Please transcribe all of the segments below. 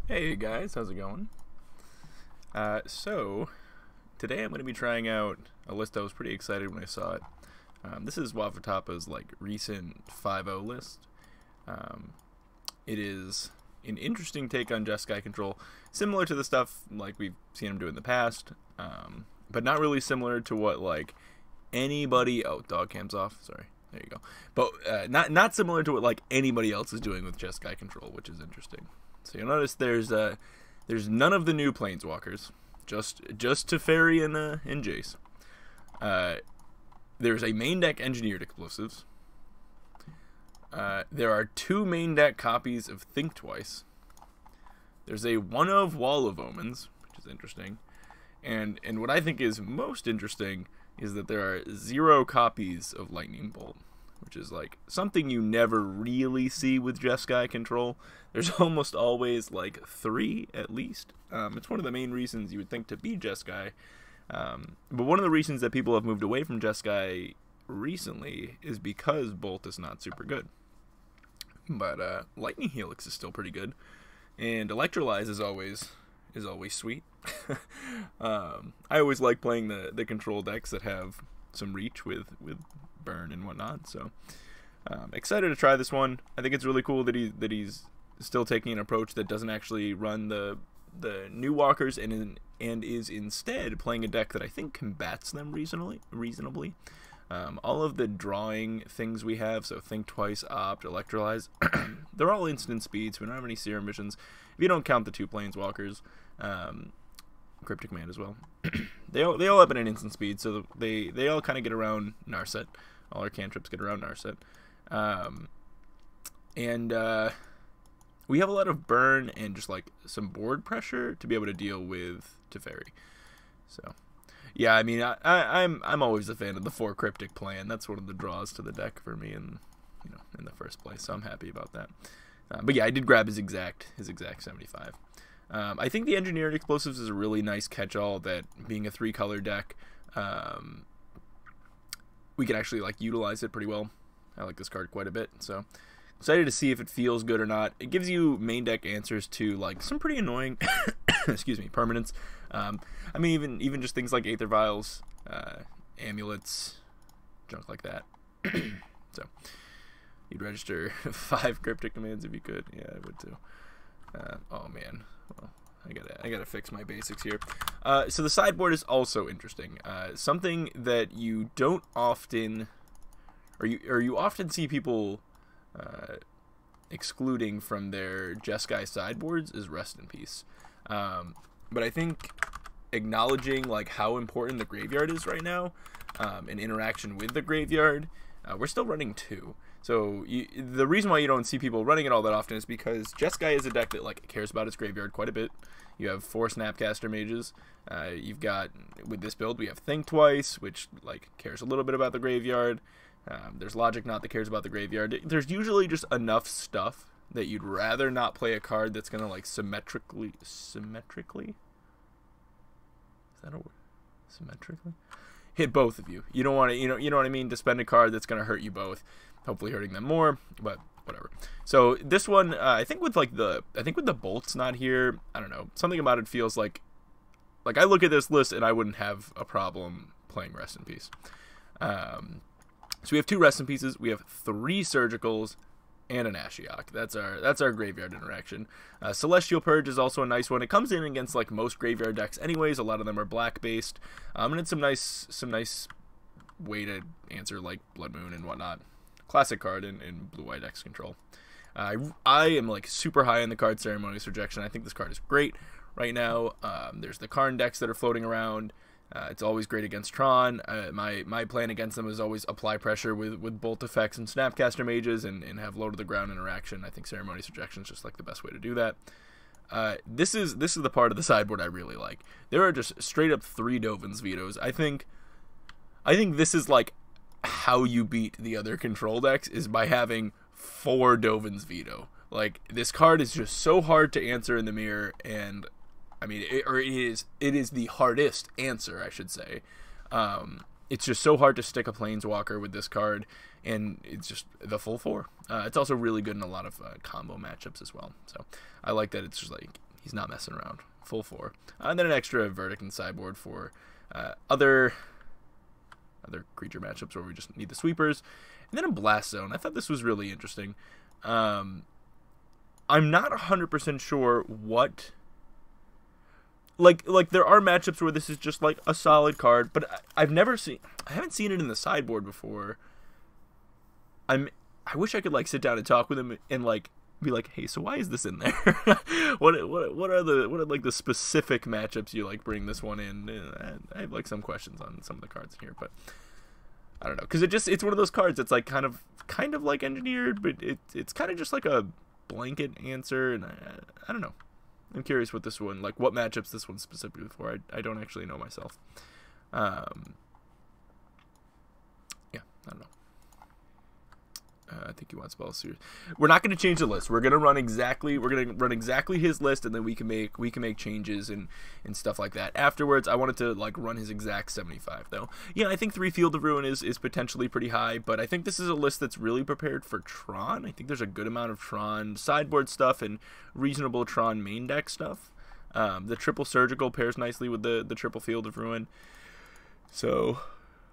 Hey guys, how's it going? So today I'm going to be trying out a list I was pretty excited when I saw it. This is Wafo-tapa's like recent 5.0 list. It is an interesting take on Jeskai control, similar to the stuff like we've seen him do in the past, but not really similar to what like anybody. Oh, dog cam's off. Sorry, there you go. But not similar to what like anybody else is doing with Jeskai control, which is interesting. So you'll notice there's none of the new planeswalkers, just Teferi and Jace. There's a main deck engineered explosives. There are 2 main deck copies of Think Twice. There's a 1 of Wall of Omens, which is interesting. And what I think is most interesting is that there are 0 copies of Lightning Bolt, which is like something you never really see with Jeskai control. There's almost always like 3 at least. It's one of the main reasons you would think to be Jeskai. But one of the reasons that people have moved away from Jeskai recently is because Bolt is not super good. But Lightning Helix is still pretty good, and Electrolyze is always sweet. I always like playing the control decks that have some reach with burn and whatnot. So excited to try this one. I think it's really cool that he's still taking an approach that doesn't actually run the new walkers and is instead playing a deck that I think combats them reasonably. All of the drawing things we have, so Think Twice, Opt, Electrolyze, they're all instant speeds. We don't have any Serum Missions. If you don't count the 2 Planeswalkers, Cryptic Command as well. they all have an instant speed, so they all kind of get around Narset. All our cantrips get around Narset. We have a lot of burn and just like some board pressure to be able to deal with Teferi. So yeah, I mean, I'm always a fan of the 4 cryptic plan. That's one of the draws to the deck for me, in the first place. So I'm happy about that. But yeah, I did grab his exact 75. I think the Engineered Explosives is a really nice catch-all. That being a 3-color deck, we can actually like utilize it pretty well. I like this card quite a bit. So excited to see if it feels good or not. It gives you main deck answers to like some pretty annoying excuse me, permanents. I mean, even just things like Aether Vials, amulets, junk like that. So you'd register 5 cryptic commands if you could. Yeah, I would too. Oh man, well, I gotta fix my basics here. So the sideboard is also interesting. Something that you don't often, or you often see people excluding from their Jeskai sideboards is Rest in Peace. But I think acknowledging like how important the graveyard is right now, and interaction with the graveyard, we're still running 2. So the reason why you don't see people running it all that often is because Jeskai is a deck that like cares about its graveyard quite a bit. You have 4 Snapcaster Mages. You've got, with this build, we have Think Twice, which like cares a little bit about the graveyard. There's Logic Knot that cares about the graveyard. There's usually just enough stuff that you'd rather not play a card that's gonna like symmetrically. Is that a word? Symmetrically hit both of you. You don't want to, you know what I mean, to spend a card that's gonna hurt you both, hopefully hurting them more, but whatever. So this one, I think with the bolts not here, I don't know, something about it feels like I look at this list and I wouldn't have a problem playing Rest in Peace. So we have 2 Rest in Pieces, we have 3 Surgicals, and an Ashiok. That's our graveyard interaction. Celestial Purge is also a nice one. It comes in against like most graveyard decks anyways. A lot of them are black based. And it's some nice way to answer like Blood Moon and whatnot. Classic card in blue-white X control. I am like super high on the card Ceremonious Rejection. I think this card is great right now. There's the Karn decks that are floating around. It's always great against Tron. My plan against them is always apply pressure with bolt effects and Snapcaster Mages and have low to the ground interaction. I think Ceremonious Rejection is just like the best way to do that. This is the part of the sideboard I really like. There are just straight up 3 Dovin's Vetoes. I think this is like how you beat the other control decks, is by having 4 Dovin's Veto. Like, this card is just so hard to answer in the mirror, and I mean, it is the hardest answer, I should say. It's just so hard to stick a Planeswalker with this card, and it's just the full 4. It's also really good in a lot of combo matchups as well. So I like that it's just like he's not messing around. Full 4. And then an extra Verdict and sideboard for other creature matchups where we just need the sweepers. And then a Blast Zone. I thought this was really interesting. I'm not 100% sure what... Like there are matchups where this is just like a solid card, but I haven't seen it in the sideboard before. I wish I could like sit down and talk with him and like be like, hey, so why is this in there? what are like the specific matchups you like bring this one in? I have like some questions on some of the cards in here, but I don't know, because it's one of those cards that's like kind of like engineered, but it's kind of just like a blanket answer, and I don't know. I'm curious what this one, like what matchups this one's specifically for. I don't actually know myself. Yeah, I don't know. I think he wants Spell Series. We're not going to change the list. We're going to run exactly his list, and then we can make changes and stuff like that afterwards. I wanted to like run his exact 75 though. Yeah, I think 3 Field of Ruin is potentially pretty high, but I think this is a list that's really prepared for Tron. I think there's a good amount of Tron sideboard stuff and reasonable Tron main deck stuff. The triple surgical pairs nicely with the triple Field of Ruin. So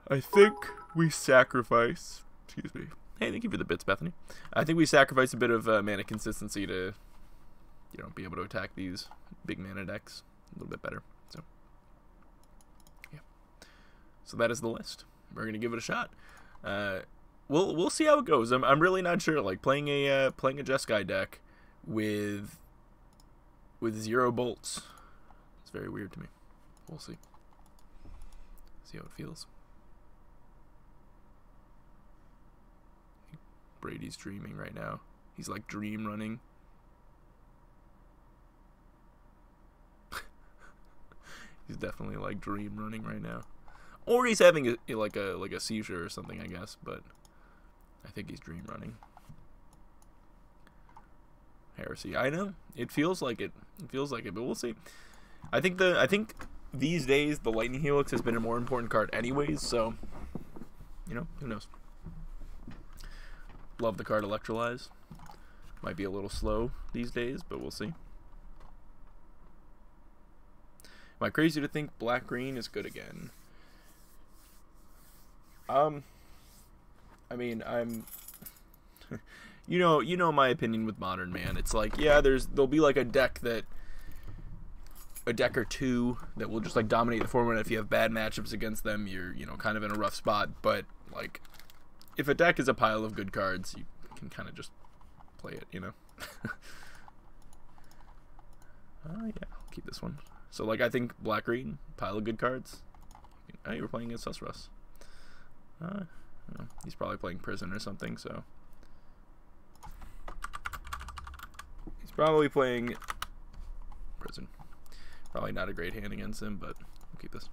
I think we sacrifice. Excuse me. Hey, thank you for the bits, Bethany. I think we sacrifice a bit of mana consistency to, be able to attack these big mana decks a little bit better. So, yeah. So that is the list. We're gonna give it a shot. We'll see how it goes. I'm really not sure. Like playing a Jeskai deck with 0 bolts. It's very weird to me. We'll see. See how it feels. Brady's dreaming right now. He's like dream running. He's definitely like dream running right now, or he's having a seizure or something, I guess. But I think he's dream running. Heresy. I know it feels like it. It feels like it, but we'll see. I think these days the Lightning Helix has been a more important card, anyways. So who knows. Love the card Electrolyze. Might be a little slow these days, but we'll see. Am I crazy to think black-green is good again? I mean, I'm... you know my opinion with Modern, man. It's like, yeah, there'll be like a deck or two that will just like dominate the format. If you have bad matchups against them, you're kind of in a rough spot. But like, if a deck is a pile of good cards, you can kind of just play it, yeah, I'll keep this one. So, like, I think black-green, pile of good cards. Oh, you were playing against us, Russ. He's probably playing Prison or something, so. He's probably playing Prison. Probably not a great hand against him, but we'll keep this.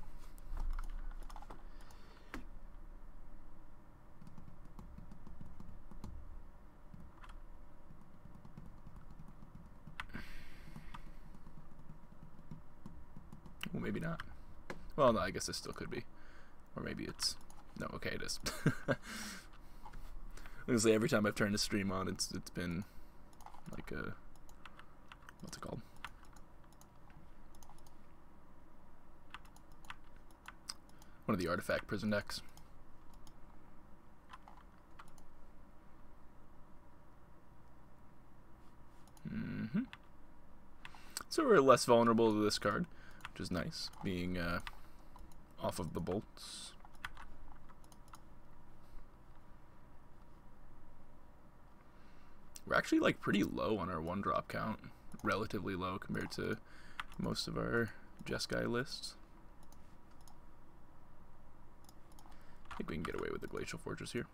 Well, maybe not. Well, no, I guess this still could be. Or maybe it's... No, okay, it is. Honestly, every time I've turned the stream on, it's been like a... What's it called? One of the artifact prison decks. So we're less vulnerable to this card, which is nice, being off of the bolts. We're actually like pretty low on our 1-drop count, relatively low compared to most of our Jeskai lists. I think we can get away with the Glacial Fortress here.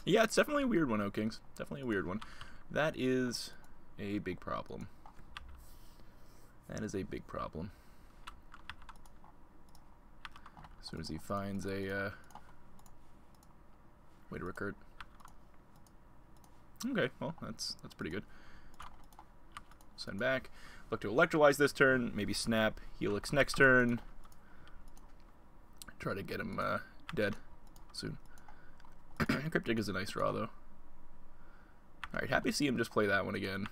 Yeah, it's definitely a weird one, O-Kings. Definitely a weird one. That is a big problem. That is a big problem. As soon as he finds a way to recur. Okay, well, that's pretty good. Send back. Look to Electrolyze this turn. Maybe Snap. Helix next turn. Try to get him dead soon. Cryptic is a nice draw, though. Alright, happy to see him just play that one again.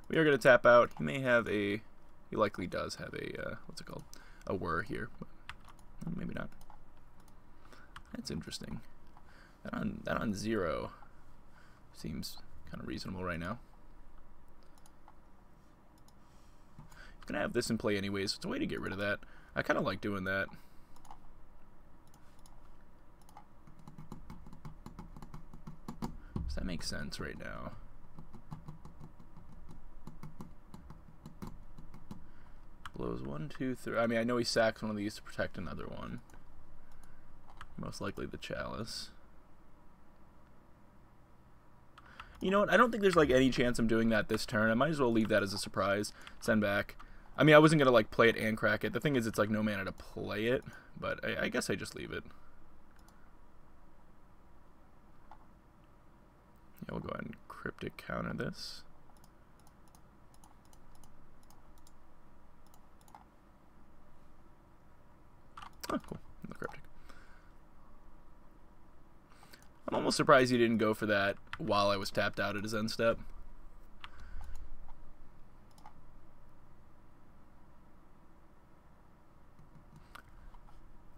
We are going to tap out. He may have a... He likely does have a... what's it called? A whir here. But maybe not. That's interesting. That on 0 seems kind of reasonable right now. He's going to have this in play anyways. It's a way to get rid of that. I kind of like doing that. Does that make sense right now? Blows 1, 2, 3. I mean, I know he sacks one of these to protect another one. Most likely the chalice. You know what? I don't think there's like any chance I'm doing that this turn. I might as well leave that as a surprise. Send back. I mean, I wasn't gonna like play it and crack it. The thing is, it's like no mana to play it, but I guess I just leave it. Yeah, we'll go ahead and cryptic counter this. Oh, cool. The cryptic. I'm almost surprised he didn't go for that while I was tapped out at his end step.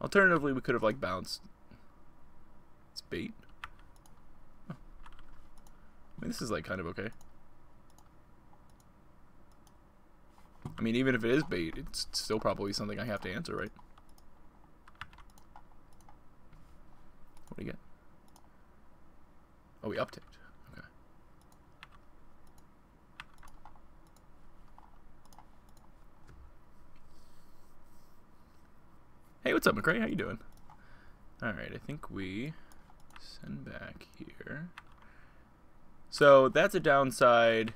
Alternatively, we could have like bounced. It's bait. Oh. I mean, this is like kind of okay. I mean, even if it is bait, it's still probably something I have to answer, right? What do you get? Oh, we upticked. Okay. Hey, what's up, McRae? How you doing? Alright, I think we send back here. So, that's a downside.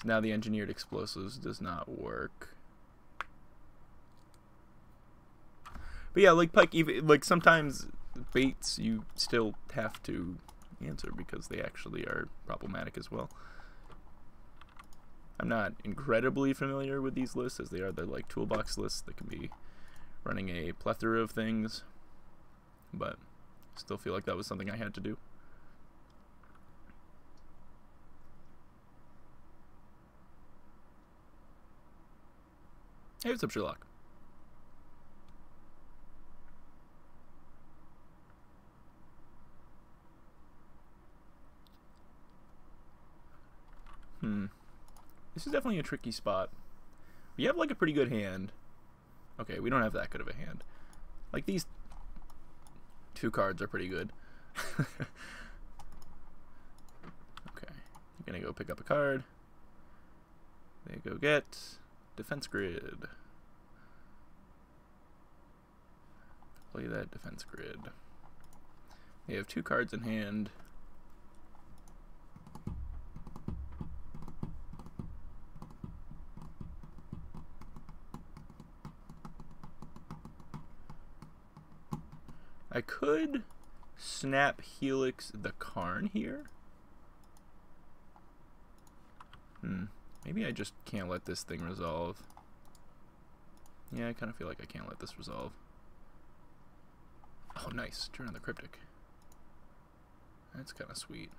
Now the engineered explosives does not work. But yeah, like Pike, even like sometimes baits you still have to answer because they actually are problematic as well. I'm not incredibly familiar with these lists as they are the like toolbox lists that can be running a plethora of things, but still feel like that was something I had to do. Hey, what's up, Sherlock? This is definitely a tricky spot. We have like a pretty good hand. Okay, we don't have that good of a hand. Like these two cards are pretty good. Okay, you're gonna go pick up a card. They go get defense grid. Play that defense grid. They have 2 cards in hand. I could snap Helix the Karn here. Maybe I just can't let this thing resolve. Yeah, I kind of feel like I can't let this resolve. Oh, nice. Turn on the cryptic. That's kind of sweet.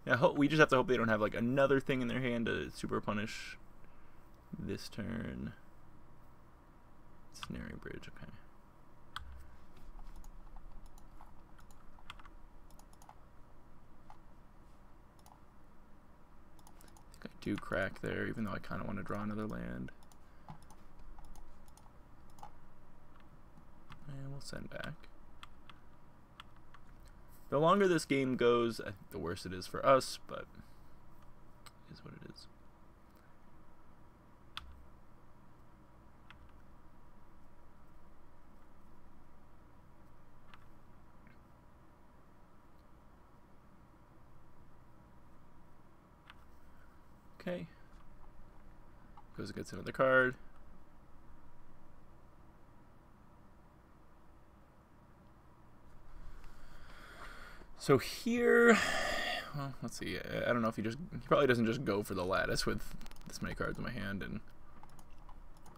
Yeah, we just have to hope they don't have like another thing in their hand to super punish this turn. Snaring bridge, okay. I think I do crack there, even though I kind of want to draw another land. And we'll send back. The longer this game goes, I think the worse it is for us, but it is what it is. Okay. Goes and gets another card. So here Well, let's see. I don't know if he probably doesn't just go for the lattice with this many cards in my hand and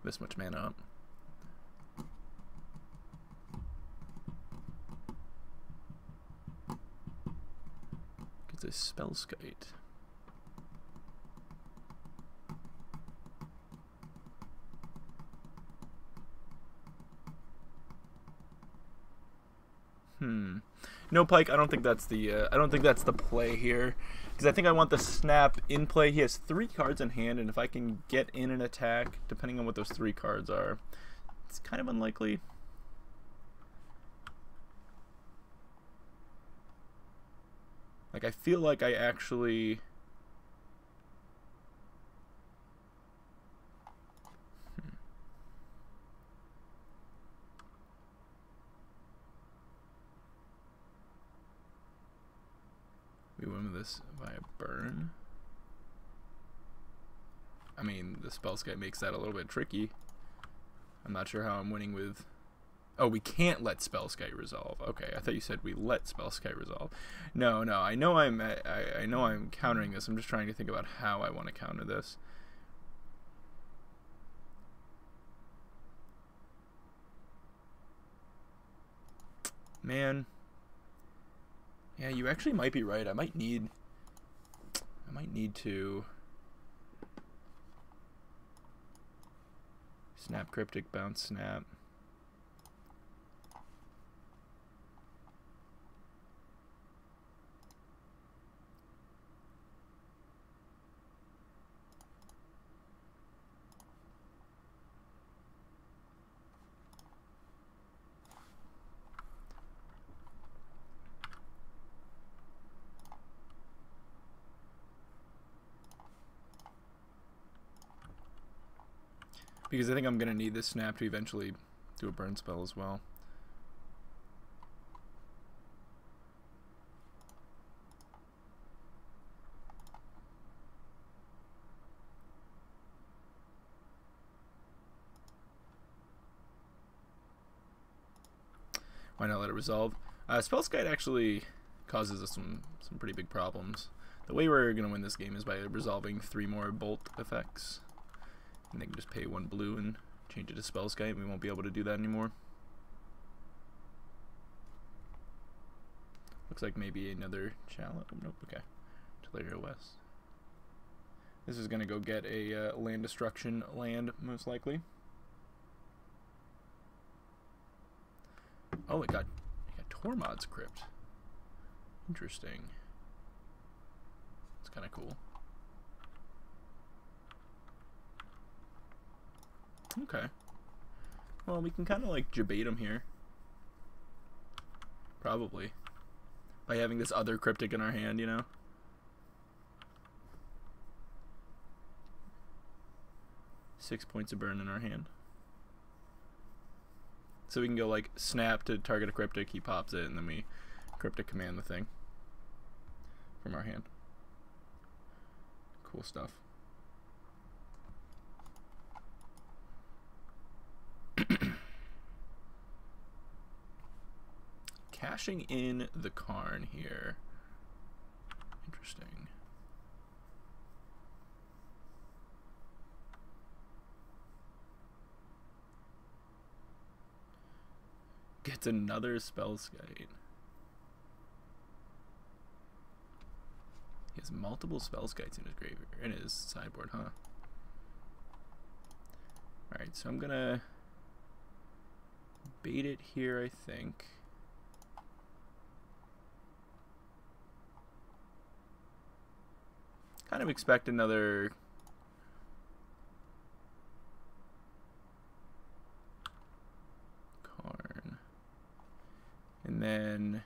this much mana up. Gets a Spellskite. No Pike. I don't think that's the play here, because I think I want the snap in play. He has 3 cards in hand, and if I can get in an attack, depending on what those 3 cards are, it's kind of unlikely. Like, I feel like I actually... We win with this via burn. I mean, the Spellskite makes that a little bit tricky. I'm not sure how I'm winning with... Oh, we can't let Spellskite resolve. Okay, I thought you said we let Spellskite resolve. No, I know I'm countering this. I'm just trying to think about how I want to counter this. Man. Yeah, you actually might be right. I might need to snap Cryptic, bounce snap. Because I think I'm going to need this snap to eventually do a burn spell as well. Why not let it resolve? Spellskite actually causes us some pretty big problems. The way we're going to win this game is by resolving 3 more bolt effects. And they can just pay 1 blue and change it to Spellskite. We won't be able to do that anymore. Looks like maybe another challenge. Oh, nope, okay. Teleria West. This is going to go get a land destruction land, most likely. Oh, it got Tormod's Crypt. Interesting. It's kind of cool. Okay. Well, we can kind of like debate him here. Probably. By having this other Cryptic in our hand, you know? Six points of burn in our hand. So we can go like snap to target a Cryptic, he pops it, and then we Cryptic command the thing from our hand. Cool stuff. Cashing in the Karn here. Interesting. Gets another Spellskite. He has multiple Spellskites in his graveyard, in his sideboard, huh? Alright, so I'm gonna bait it here, I think. Kind of expect another Karn. And then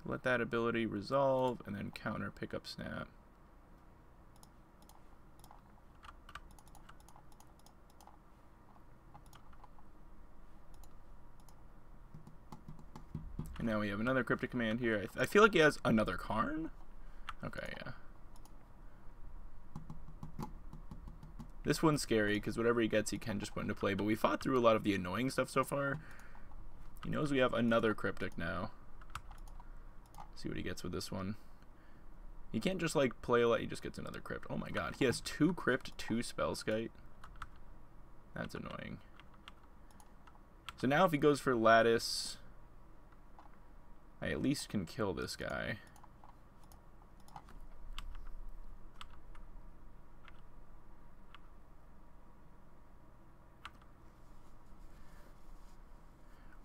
let that ability resolve, and then counter pickup snap. And now we have another Cryptic command here. I feel like he has another Karn? Okay, yeah. This one's scary, because whatever he gets, he can just put into play. But we fought through a lot of the annoying stuff so far. He knows we have another Cryptic now. See what he gets with this one. He can't just like play like he just gets another crypt. Oh my god, he has 2 crypt, 2 spellskite. That's annoying. So now if he goes for lattice, I at least can kill this guy.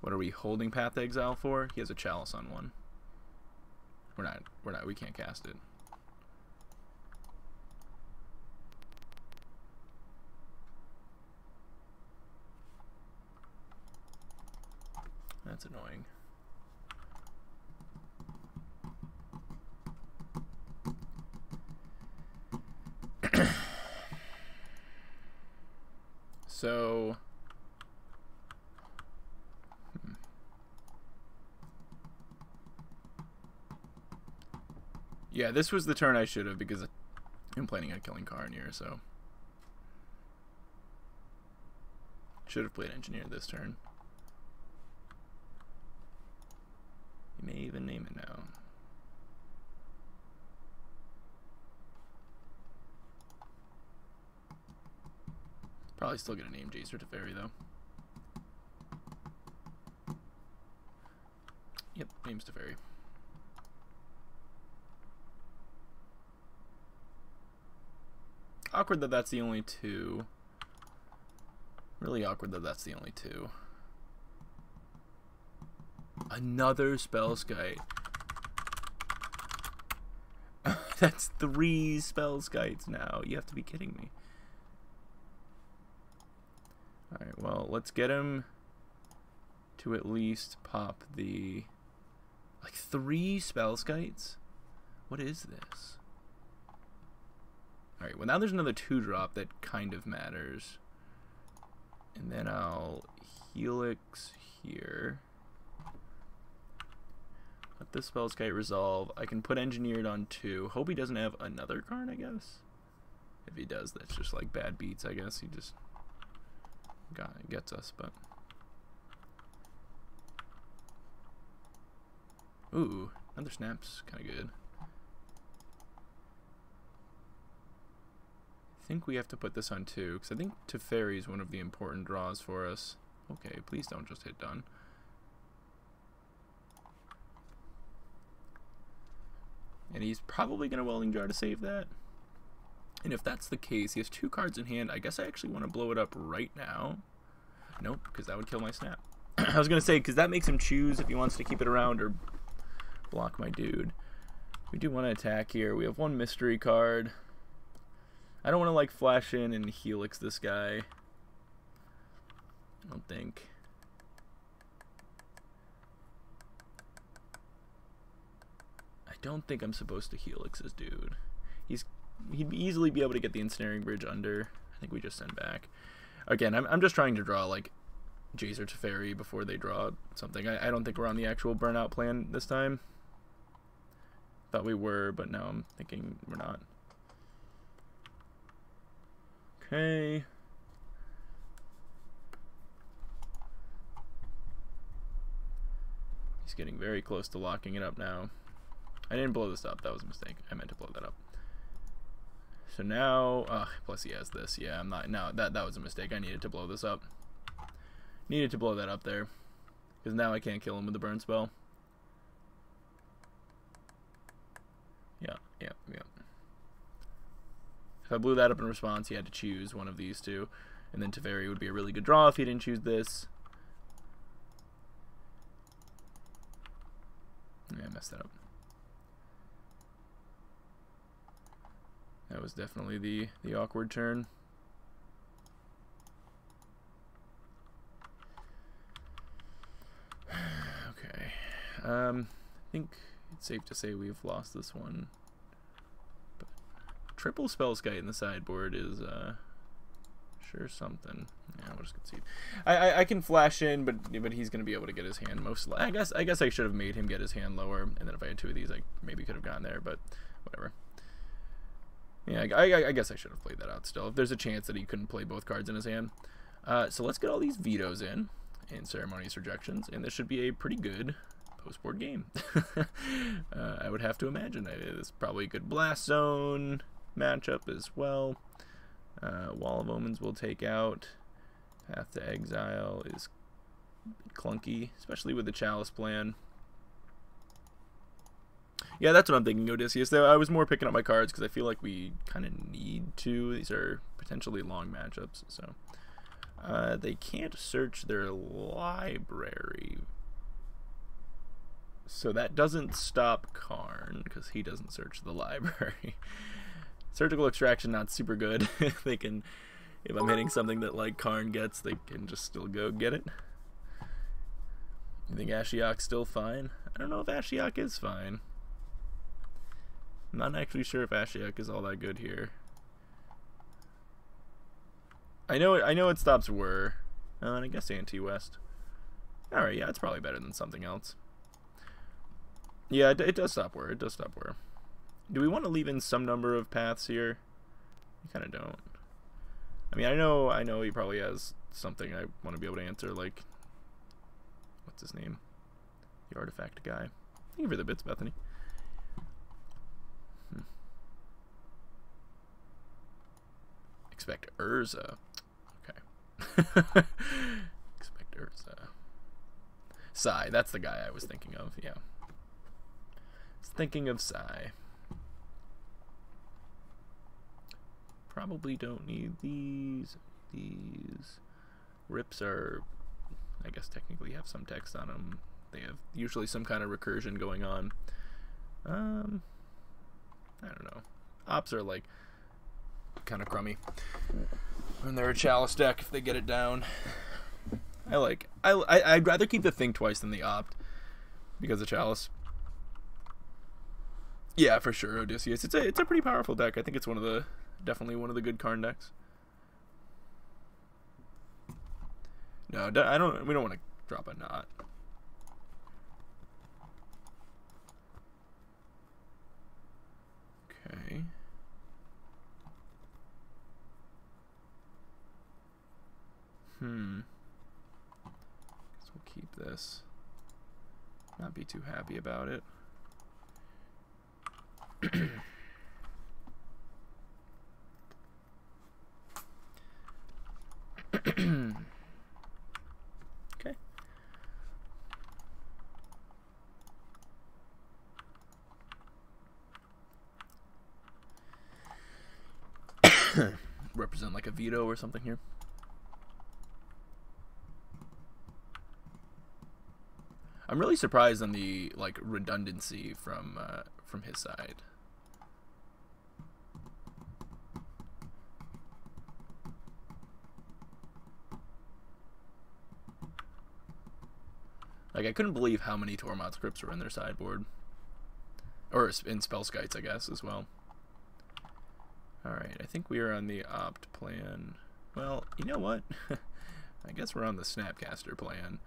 What are we holding Path Exile for? He has a Chalice on 1. We're not, we can't cast it. That's annoying. So yeah, this was the turn I should have, because I'm planning on killing Karnir, so should have played Engineer this turn. You may even name it now. Probably still gonna name Jacer Teferi though. Yep, name's Teferi. Awkward that that's the only 2. Really awkward that that's the only 2. Another Spellskite. That's 3 Spellskites now. You have to be kidding me. Alright, well, let's get him to at least pop the... Like 3 Spellskites? What is this? Alright, well now there's another 2-drop that kind of matters. And then I'll Helix here. Let this Spellskite resolve. I can put Engineered on 2. Hope he doesn't have another card, I guess. If he does, that's just like bad beats, I guess. He just gets us, but... Ooh, another Snap's kind of good. I think we have to put this on 2, because I think Teferi is one of the important draws for us. Okay, please don't just hit done. And he's probably going to Welding Jar to save that. And if that's the case, he has 2 cards in hand. I guess I actually want to blow it up right now. Nope, because that would kill my Snap. I was going to say, because that makes him choose if he wants to keep it around or block my dude. We do want to attack here. We have 1 mystery card. I don't want to like flash in and Helix this guy. I don't think. I don't think I'm supposed to Helix this dude. He'd easily be able to get the Ensnaring Bridge under. I think we just send back. Again, I'm just trying to draw like Jacer Teferi before they draw something. I don't think we're on the actual burnout plan this time. Thought we were, but now I'm thinking we're not. Okay. He's getting very close to locking it up now. I didn't blow this up. That was a mistake. I meant to blow that up. So now, plus he has this. Yeah, I'm not. No, that was a mistake. I needed to blow this up. Needed to blow that up there, because now I can't kill him with the burn spell. Yeah. If I blew that up in response, he had to choose one of these 2, and then Teferi would be a really good draw if he didn't choose this. Yeah, I messed that up. That was definitely the awkward turn. Okay. I think it's safe to say we've lost this one. But triple Spellskite in the sideboard is sure something. Yeah, we'll just concede. I can flash in, but he's gonna be able to get his hand most. I guess I should have made him get his hand lower, and then if I had 2 of these, I maybe could have gone there, but whatever. Yeah, I guess I should have played that out still. If there's a chance that he couldn't play both cards in his hand. So let's get all these vetoes in Ceremonious Rejections, and this should be a pretty good post-board game. I would have to imagine it's probably a good Blast Zone matchup as well. Wall of Omens will take out. Path to Exile is clunky, especially with the Chalice plan. Yeah, that's what I'm thinking, Odysseus. Though I was more picking up my cards because I feel like we kind of need to. These are potentially long matchups, so they can't search their library, so that doesn't stop Karn because he doesn't search the library. Surgical Extraction not super good. They can, if I'm hitting something that like Karn gets, they can just still go get it. You think Ashiok's still fine? I don't know if Ashiok is fine. I'm not actually sure if Ashiok is all that good here. I know it stops Whir. And I guess Anti-West. Alright, yeah, it's probably better than something else. Yeah, it does stop Whir. It does stop Whir. Do we want to leave in some number of paths here? I kind of don't. I mean, I know he probably has something I want to be able to answer, like, what's his name? The artifact guy. Thank you for the bits, Bethany. Expect Urza. Okay. Expect Urza. Sai, that's the guy I was thinking of, yeah. I was thinking of Sai. Probably don't need these. These rips are, I guess, technically have some text on them. They have usually some kind of recursion going on. I don't know. Ops are like kind of crummy when they're a Chalice deck if they get it down. I'd rather keep the Think Twice than the Opt because of Chalice. Yeah, for sure, Odysseus. It's a pretty powerful deck. I think it's definitely one of the good Karn decks. No, we don't want to drop a Knot. Okay. Guess we'll keep this. Not be too happy about it. Okay. Represent like a veto or something here. I'm really surprised on the like redundancy from his side. Like, I couldn't believe how many Tormod scripts were in their sideboard. Or in Spellskites, I guess, as well. Alright, I think we are on the Opt plan. Well, you know what? I guess we're on the Snapcaster plan.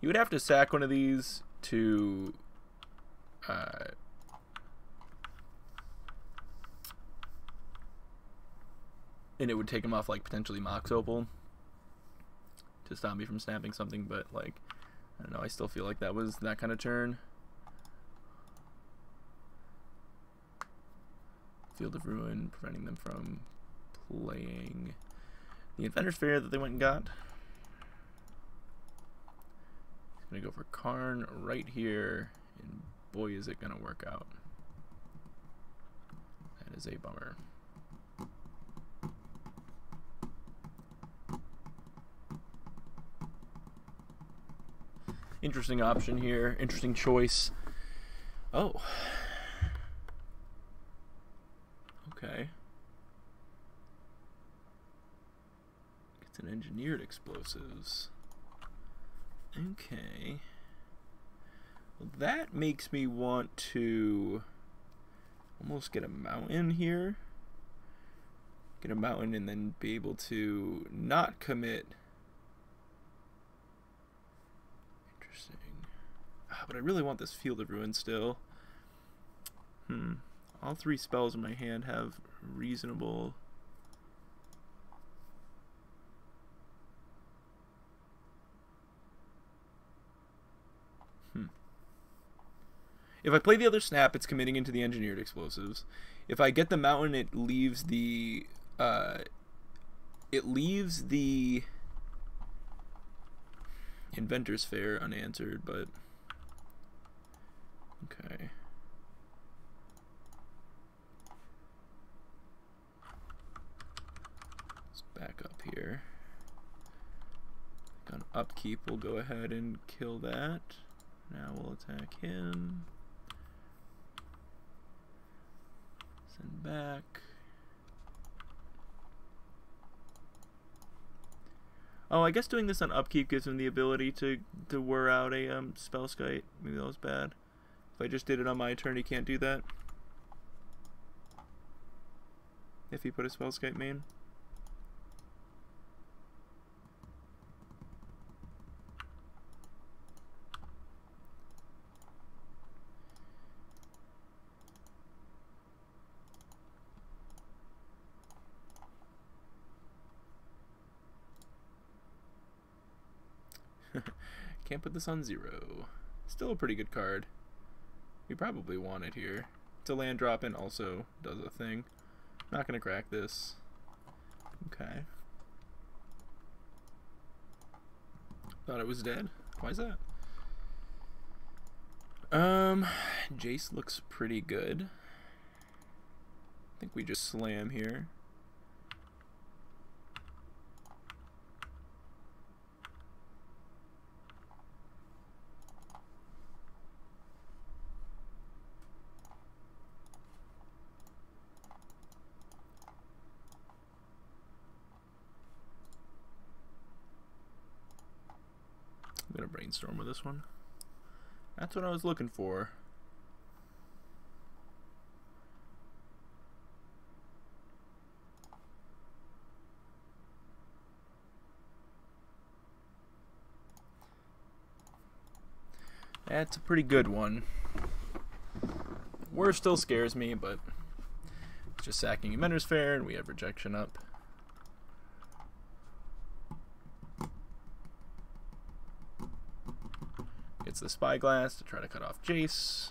You would have to sack one of these to... and it would take him off, like, potentially Mox Opal to stop me from snapping something, but, like, I don't know, I still feel like that was that kind of turn. Field of Ruin, preventing them from playing the Inventor's Fair that they went and got. I'm going to go for Karn right here, and boy is it going to work out. That is a bummer. Interesting option here. Interesting choice. Oh. Okay. It's an engineered explosives. Okay. Well, that makes me want to almost get a mountain here. Get a mountain and then be able to not commit. But I really want this Field of Ruin still. All three spells in my hand have reasonable... If I play the other snap, it's committing into the engineered explosives. If I get the mountain, it leaves the Inventor's Fair unanswered, but okay. Let's back up here. On upkeep, we'll go ahead and kill that. Now we'll attack him. Send back. Oh, I guess doing this on upkeep gives him the ability to whir out a Spellskite. Maybe that was bad. If I just did it on my turn, he can't do that. If he put a Spellskite main. Can't put this on 0. Still a pretty good card. We probably want it here. It's a land drop and also does a thing. Not gonna crack this. Okay. Thought it was dead. Why is that? Jace looks pretty good. I think we just slam here. I'm gonna brainstorm with this one. That's what I was looking for. That's a pretty good one. Whir still scares me, but it's just sacking Inventor's Fair, and we have rejection up. Gets the Spyglass to try to cut off Jace.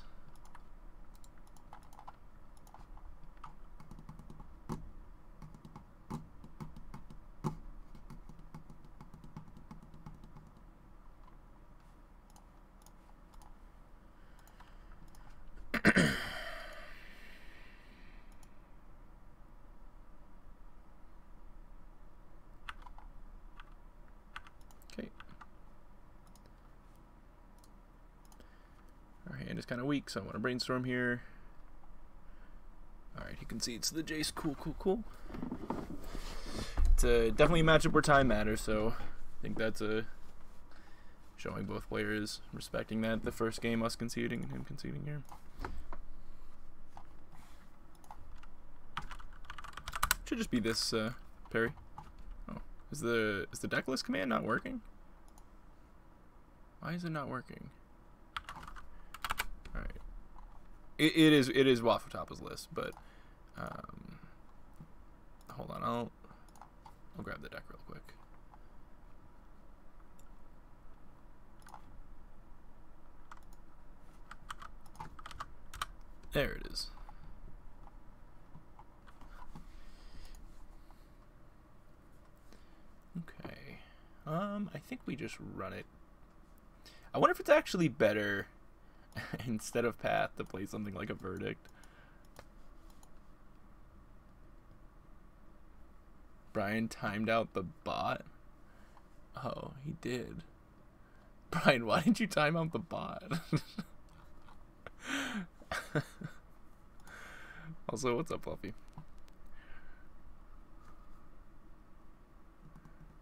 Is kind of weak, so I want to brainstorm here. Alright, he concedes to the Jace. Cool, cool, cool. It's definitely a matchup where time matters, so I think that's showing both players respecting that. The first game, us conceding and him conceding here. Should just be this parry. Oh, is the deck list command not working? Why is it not working? Alright. It is Wafo-tapa's list, but hold on, I'll grab the deck real quick. There it is. Okay. I think we just run it. I wonder if it's actually better instead of Path to play something like a Verdict. Brian timed out the bot. Oh, he did. Brian, why didn't you time out the bot? Also, what's up, Fluffy?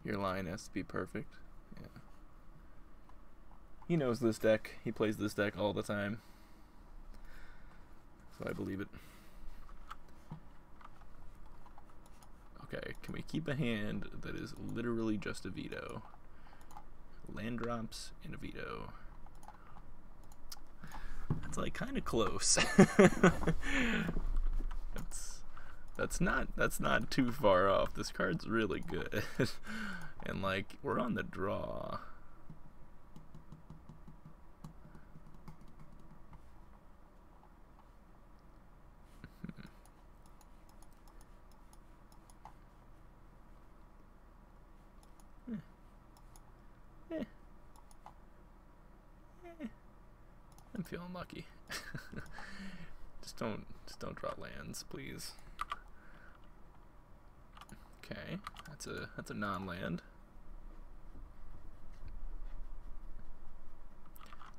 Your line has to be perfect. Yeah. He knows this deck. He plays this deck all the time. So I believe it. Okay, can we keep a hand that is literally just a veto? Land drops and a veto. That's like kind of close. That's not too far off. This card's really good. And like we're on the draw. feeling lucky. just don't draw lands, please. Okay, that's a non-land.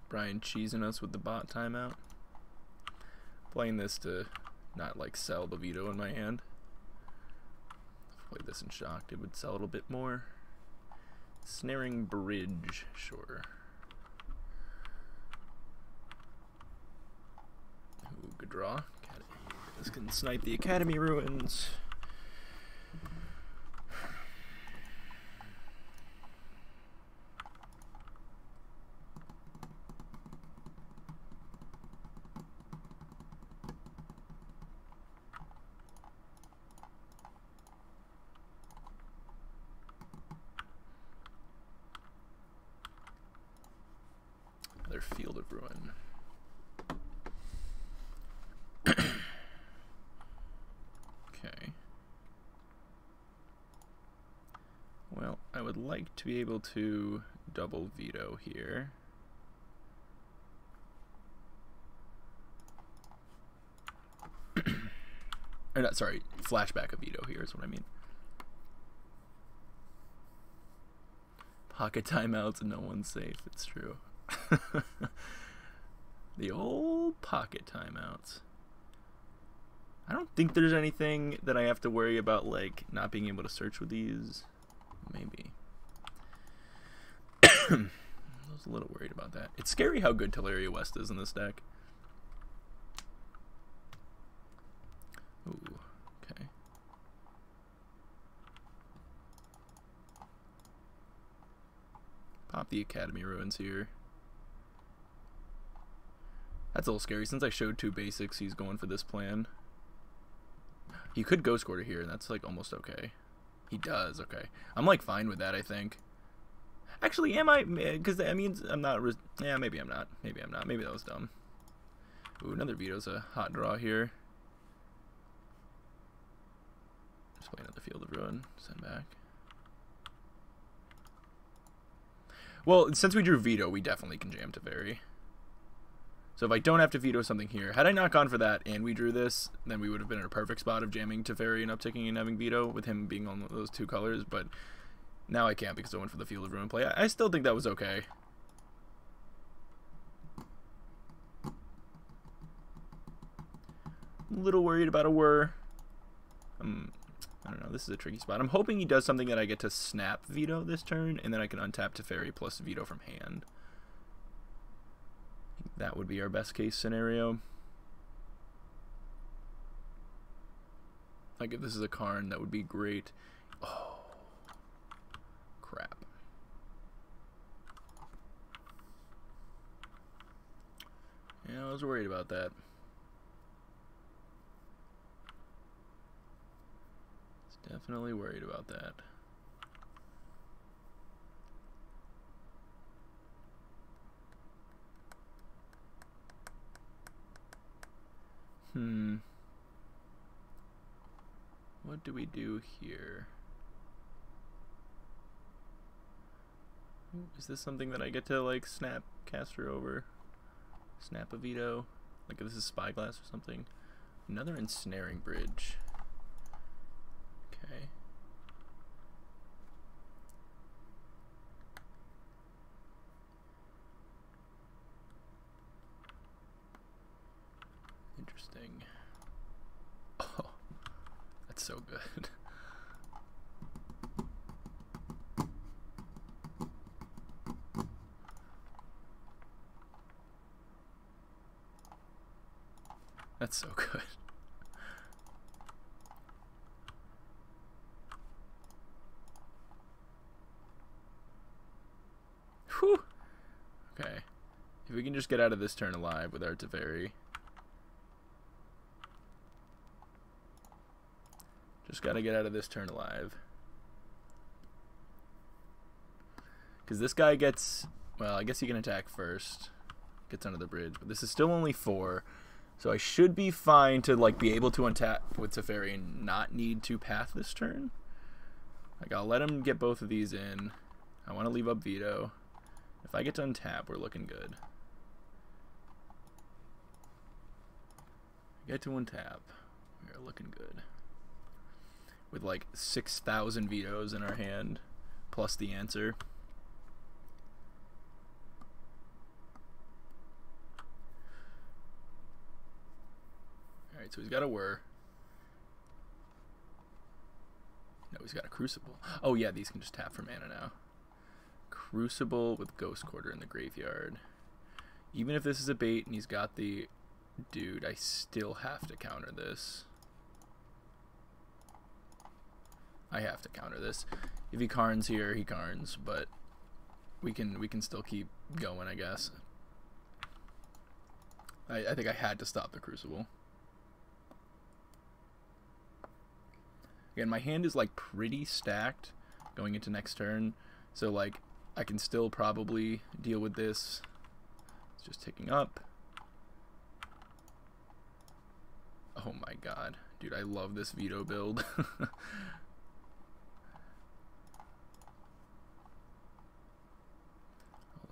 Brian cheesing us with the bot timeout. Playing this to not like sell the veto in my hand. If I played this in shocked, it would sell a little bit more. Snaring Bridge, sure. Ooh, good draw. This can snipe the Academy Ruins. Field of Ruin. Okay. Well, I would like to be able to double veto here. Or not, sorry, flashback a veto here is what I mean. Pocket timeouts and no one's safe, it's true. The old pocket timeouts. I don't think there's anything that I have to worry about, like not being able to search with these. Maybe. I was a little worried about that. It's scary how good Teleria West is in this deck. Ooh, okay. Pop the Academy Ruins here. That's a little scary. Since I showed 2 basics, he's going for this plan. He could Ghost Quarter here, and that's like almost okay. He does, okay. I'm like fine with that, I think. Actually, am I? Because that means I'm not. Yeah, maybe I'm not. Maybe I'm not. Maybe that was dumb. Ooh, another veto's a hot draw here. Just playing another Field of Ruin. Send back. Well, since we drew veto, we definitely can jam Teferi. So if I don't have to veto something here, had I not gone for that and we drew this, then we would have been in a perfect spot of jamming Teferi and upticking and having veto with him being on those 2 colors, but now I can't because I went for the Field of Ruin play. I still think that was okay. A little worried about a whir. I don't know, this is a tricky spot. I'm hoping he does something that I get to snap veto this turn, and then I can untap Teferi plus veto from hand. That would be our best case scenario. Like if this is a Karn, that would be great. Oh, crap. Yeah, I was worried about that. Definitely worried about that. What do we do here? Is this something that I get to like snap caster over? Snap a veto? Like if this is Spyglass or something? Another Ensnaring Bridge. Okay. Interesting. Oh, that's so good. That's so good. Whew. Okay. If we can just get out of this turn alive with our Teferi. Just gotta get out of this turn alive. Because this guy gets... Well, I guess he can attack first. Gets under the bridge. But this is still only 4. So I should be fine to like be able to untap with Teferi and not need to path this turn. Like I'll let him get both of these in. I want to leave up veto. If I get to untap, we're looking good. Get to untap. We are looking good. With like 6,000 vetoes in our hand, plus the answer. Alright, so he's got a whir. No, he's got a crucible. Oh yeah, these can just tap for mana now. Crucible with Ghost Quarter in the graveyard. Even if this is a bait and he's got the dude, I still have to counter this. I have to counter this. If he Karns here, he Karns, but we can still keep going, I guess. I think I had to stop the Crucible. Again, my hand is like pretty stacked going into next turn, so like I can still probably deal with this. It's just ticking up. Oh my god. Dude, I love this veto build.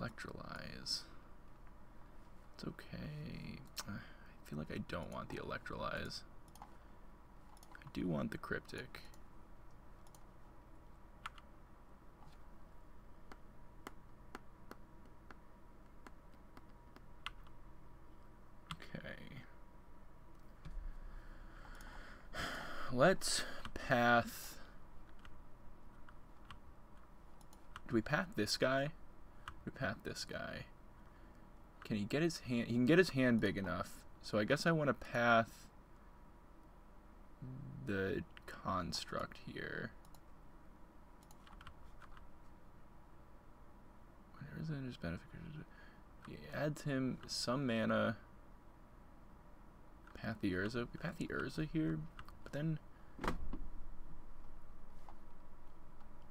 Electrolyze. It's okay. I feel like I don't want the Electrolyze. I do want the Cryptic. Okay. Let's path. Do we path this guy? We path this guy. Can he get his hand? He can get his hand big enough. So I guess I want to path the construct here. Where is his benefit? He adds him some mana. Path the Urza. We path the Urza here, but then.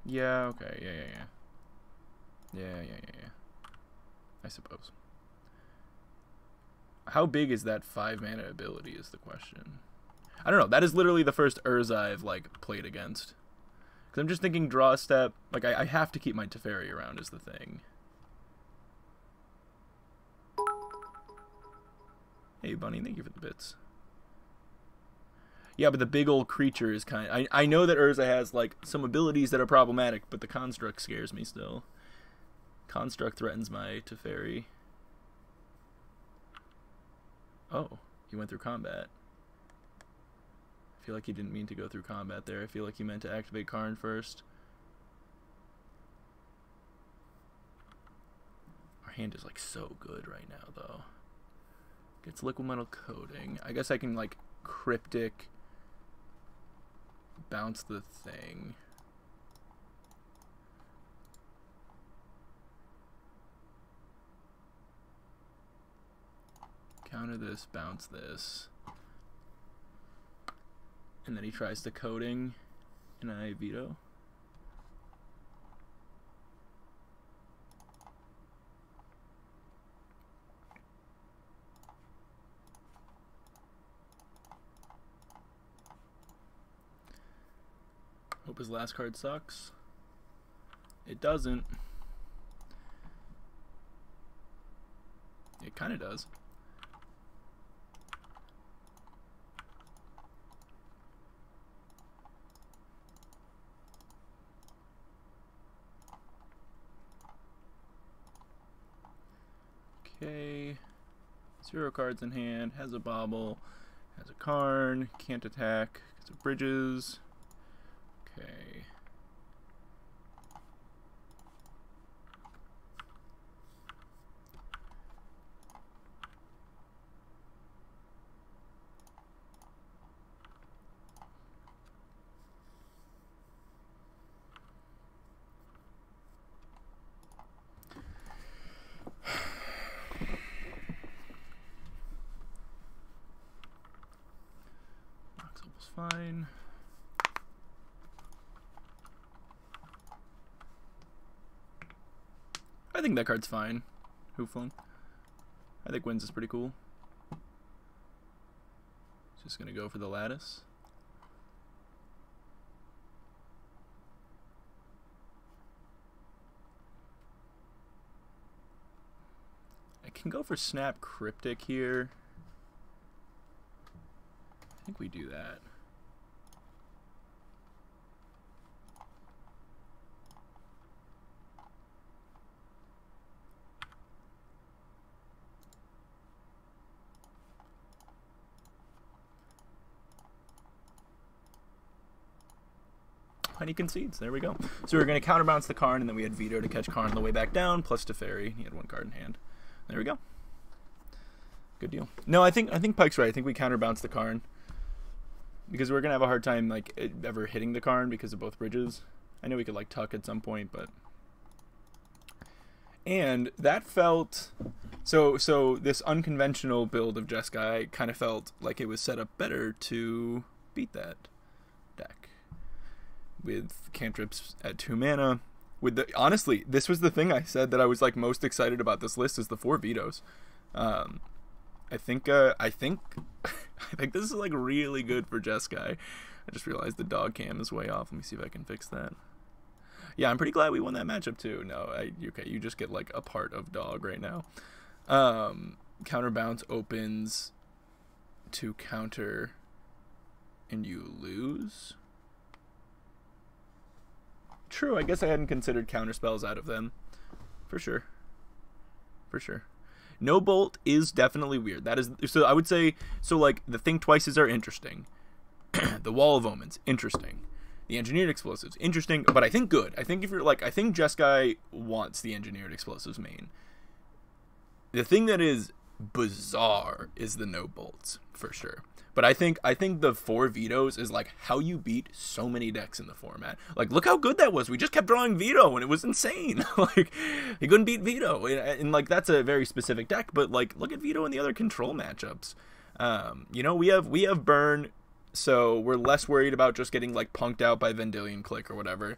Yeah. Okay. Yeah. Yeah. I suppose. How big is that 5 mana ability is the question. I don't know. That is literally the first Urza I've like played against. Because I'm just thinking draw a step. Like I have to keep my Teferi around is the thing. Hey Bunny, thank you for the bits. Yeah, but the big old creature is kind of... I know that Urza has like some abilities that are problematic, but the construct scares me still. Construct threatens my Teferi. Oh, he went through combat. I feel like he didn't mean to go through combat there. I feel like he meant to activate Karn first. Our hand is like so good right now though. Gets liquid metal coating. I guess I can like Cryptic bounce the thing. Counter this, bounce this. And then he tries to coding, and I veto. Hope his last card sucks. It doesn't. It kind of does. Okay, 0 cards in hand, has a bobble, has a Karn, can't attack because of bridges. Okay. Fine. I think that card's fine. Hooflin. I think wins is pretty cool. Just gonna go for the lattice. I can go for Snap Cryptic here. think we do that. And he concedes. There we go. So we're going to counterbalance the Karn, and then we had Veto to catch Karn on the way back down, plus Teferi. He had one card in hand. There we go. Good deal. No, I think Pike's right. I think we counterbalance the Karn, because we're going to have a hard time like ever hitting the Karn because of both bridges. I know we could like tuck at some point, but... And that felt... So this unconventional build of Jeskai kind of felt like it was set up better to beat that deck. With cantrips at 2 mana. Honestly, this was the thing I said that I was like most excited about this list is the 4 vetoes. I think this is like really good for Jeskai. I just realized the dog cam is way off. Let me see if I can fix that. Yeah, I'm pretty glad we won that matchup too. No, okay, you just get like a part of dog right now. Counterbounce opens to counter and you lose. True, I guess I hadn't considered counter spells out of them. For sure. For sure. No bolt is definitely weird. That is, so I would say, so like the think twices are interesting. The Wall of Omens, interesting. The engineered explosives, interesting, but I think good. I think if you're like, I think Jeskai wants the engineered explosives main. The thing that is bizarre is the no bolts, for sure. But I think the 4 vetoes is like how you beat so many decks in the format. Like, look how good that was. We just kept drawing veto and it was insane. Like, he couldn't beat veto. And like, that's a very specific deck, but like, look at veto in the other control matchups. You know, we have burn, so we're less worried about just getting like punked out by Vendilion Click or whatever.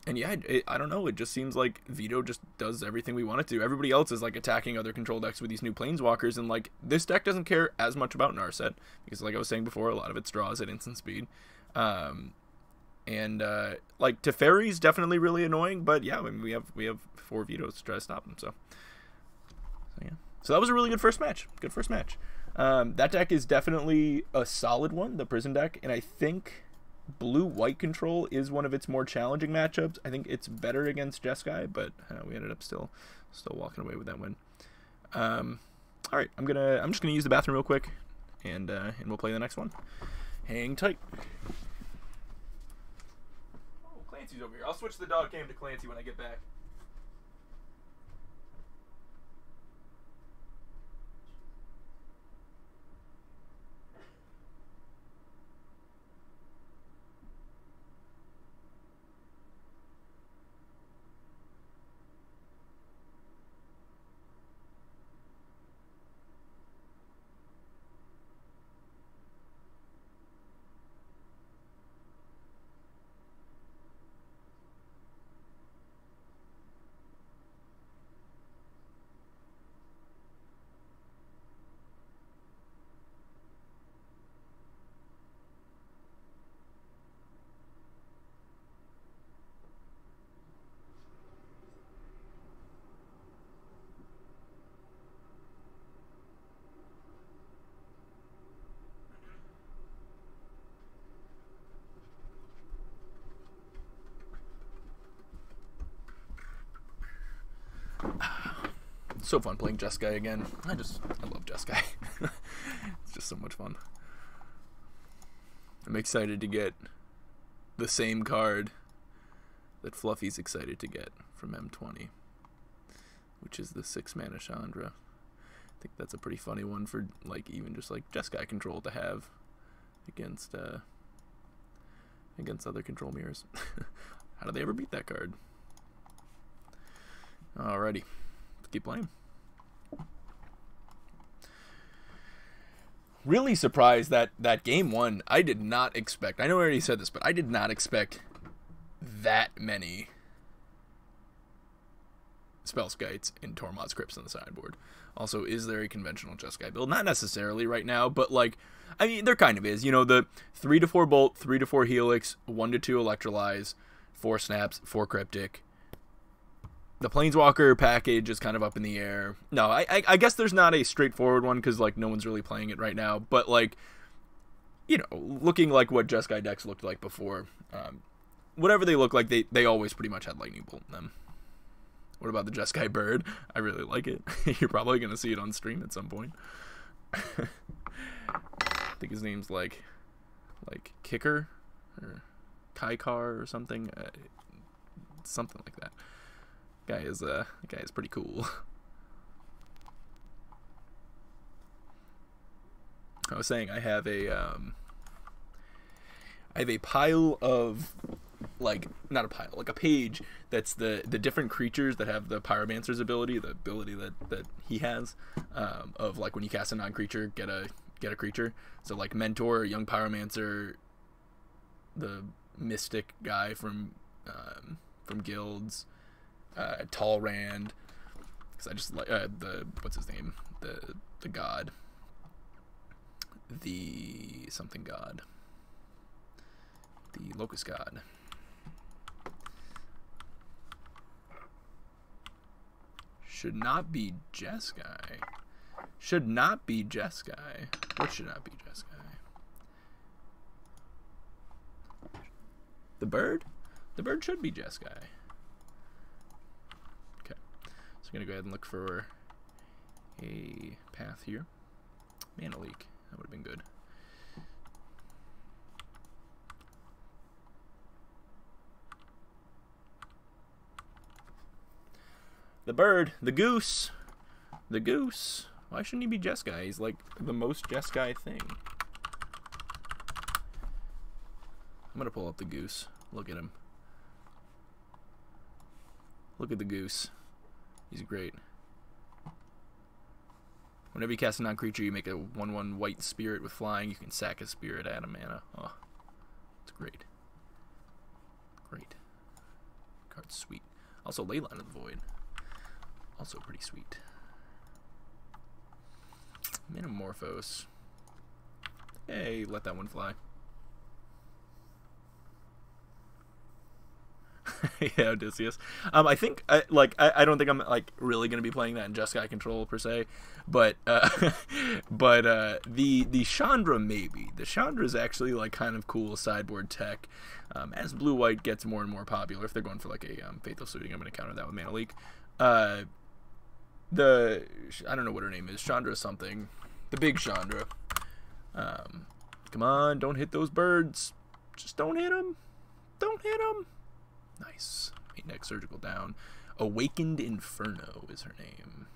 And yeah, I don't know. It just seems like Veto just does everything we want it to. Everybody else is like attacking other control decks with these new Planeswalkers, and like this deck doesn't care as much about Narset because, like I was saying before, a lot of its draws at instant speed. Like Teferi's definitely really annoying, but yeah, I mean, we have 4 vetoes to try to stop them. So yeah, so that was a really good first match. Good first match. That deck is definitely a solid one, the Prison deck, and I think blue-white control is one of its more challenging matchups. I think it's better against Jeskai, but we ended up still walking away with that win. All right, I'm just gonna use the bathroom real quick, and we'll play the next one. Hang tight. Oh, Clancy's over here. I'll switch the dog cam to Clancy when I get back. It's so fun playing Jeskai again. I love Jeskai. It's just so much fun. I'm excited to get the same card that Fluffy's excited to get from M20, which is the 6-mana Chandra. I think that's a pretty funny one for like even just like Jeskai control to have against other control mirrors. How do they ever beat that card? Alrighty, let's keep playing. Really surprised that game 1, I did not expect, I know I already said this, but I did not expect that many Spellskites and Tormod's Crypts on the sideboard. Also, is there a conventional Jeskai build? Not necessarily right now, but like, I mean, there kind of is. You know, the 3-4 Bolt, 3-4 Helix, 1-2 Electrolyze, 4 Snaps, 4 Cryptic, The Planeswalker package is kind of up in the air. No, I guess there's not a straightforward one because like no one's really playing it right now. But like, you know, looking like what Jeskai decks looked like before, whatever they look like, they always pretty much had Lightning Bolt in them. What about the Jeskai Bird? I really like it. You're probably gonna see it on stream at some point. I think his name's like Kicker or Kaikar or something, something like that. Guy is pretty cool. I was saying I have a pile of like not a pile, like a page that's the different creatures that have the Pyromancer's ability, the ability that he has, of like when you cast a non-creature, get a creature. So like Mentor, Young Pyromancer, the Mystic guy from Guilds, Tall Rand, because I just like the what's his name, the god, the something god, the Locust god. Should not be Jeskai. Should not be Jeskai. What should not be Jeskai? The bird? The bird should be Jeskai. Okay. So I'm going to go ahead and look for a path here. Mana Leak. That would have been good. The bird. The goose. The goose. Why shouldn't he be Jeskai? He's like the most Jeskai thing. I'm going to pull up the goose. Look at him. Look at the goose. He's great. Whenever you cast a non-creature, you make a 1/1 white spirit with flying. You can sack a spirit, add a mana. Oh, it's great. Great. Card's sweet. Also, Leyline of the Void. Also pretty sweet. Metamorphose. Hey, let that one fly. Yeah, Odysseus. I think I don't think I'm like really gonna be playing that in Jeskai control per se, but the Chandra maybe. The Chandra is actually like kind of cool sideboard tech. As blue white gets more and more popular, if they're going for like a Faithful Suiting, I'm gonna counter that with Mana Leak. I don't know what her name is. Chandra something. The big Chandra. Come on, don't hit those birds. Just don't hit them. Don't hit them. Nice. Next Surgical down. Awakened Inferno is her name.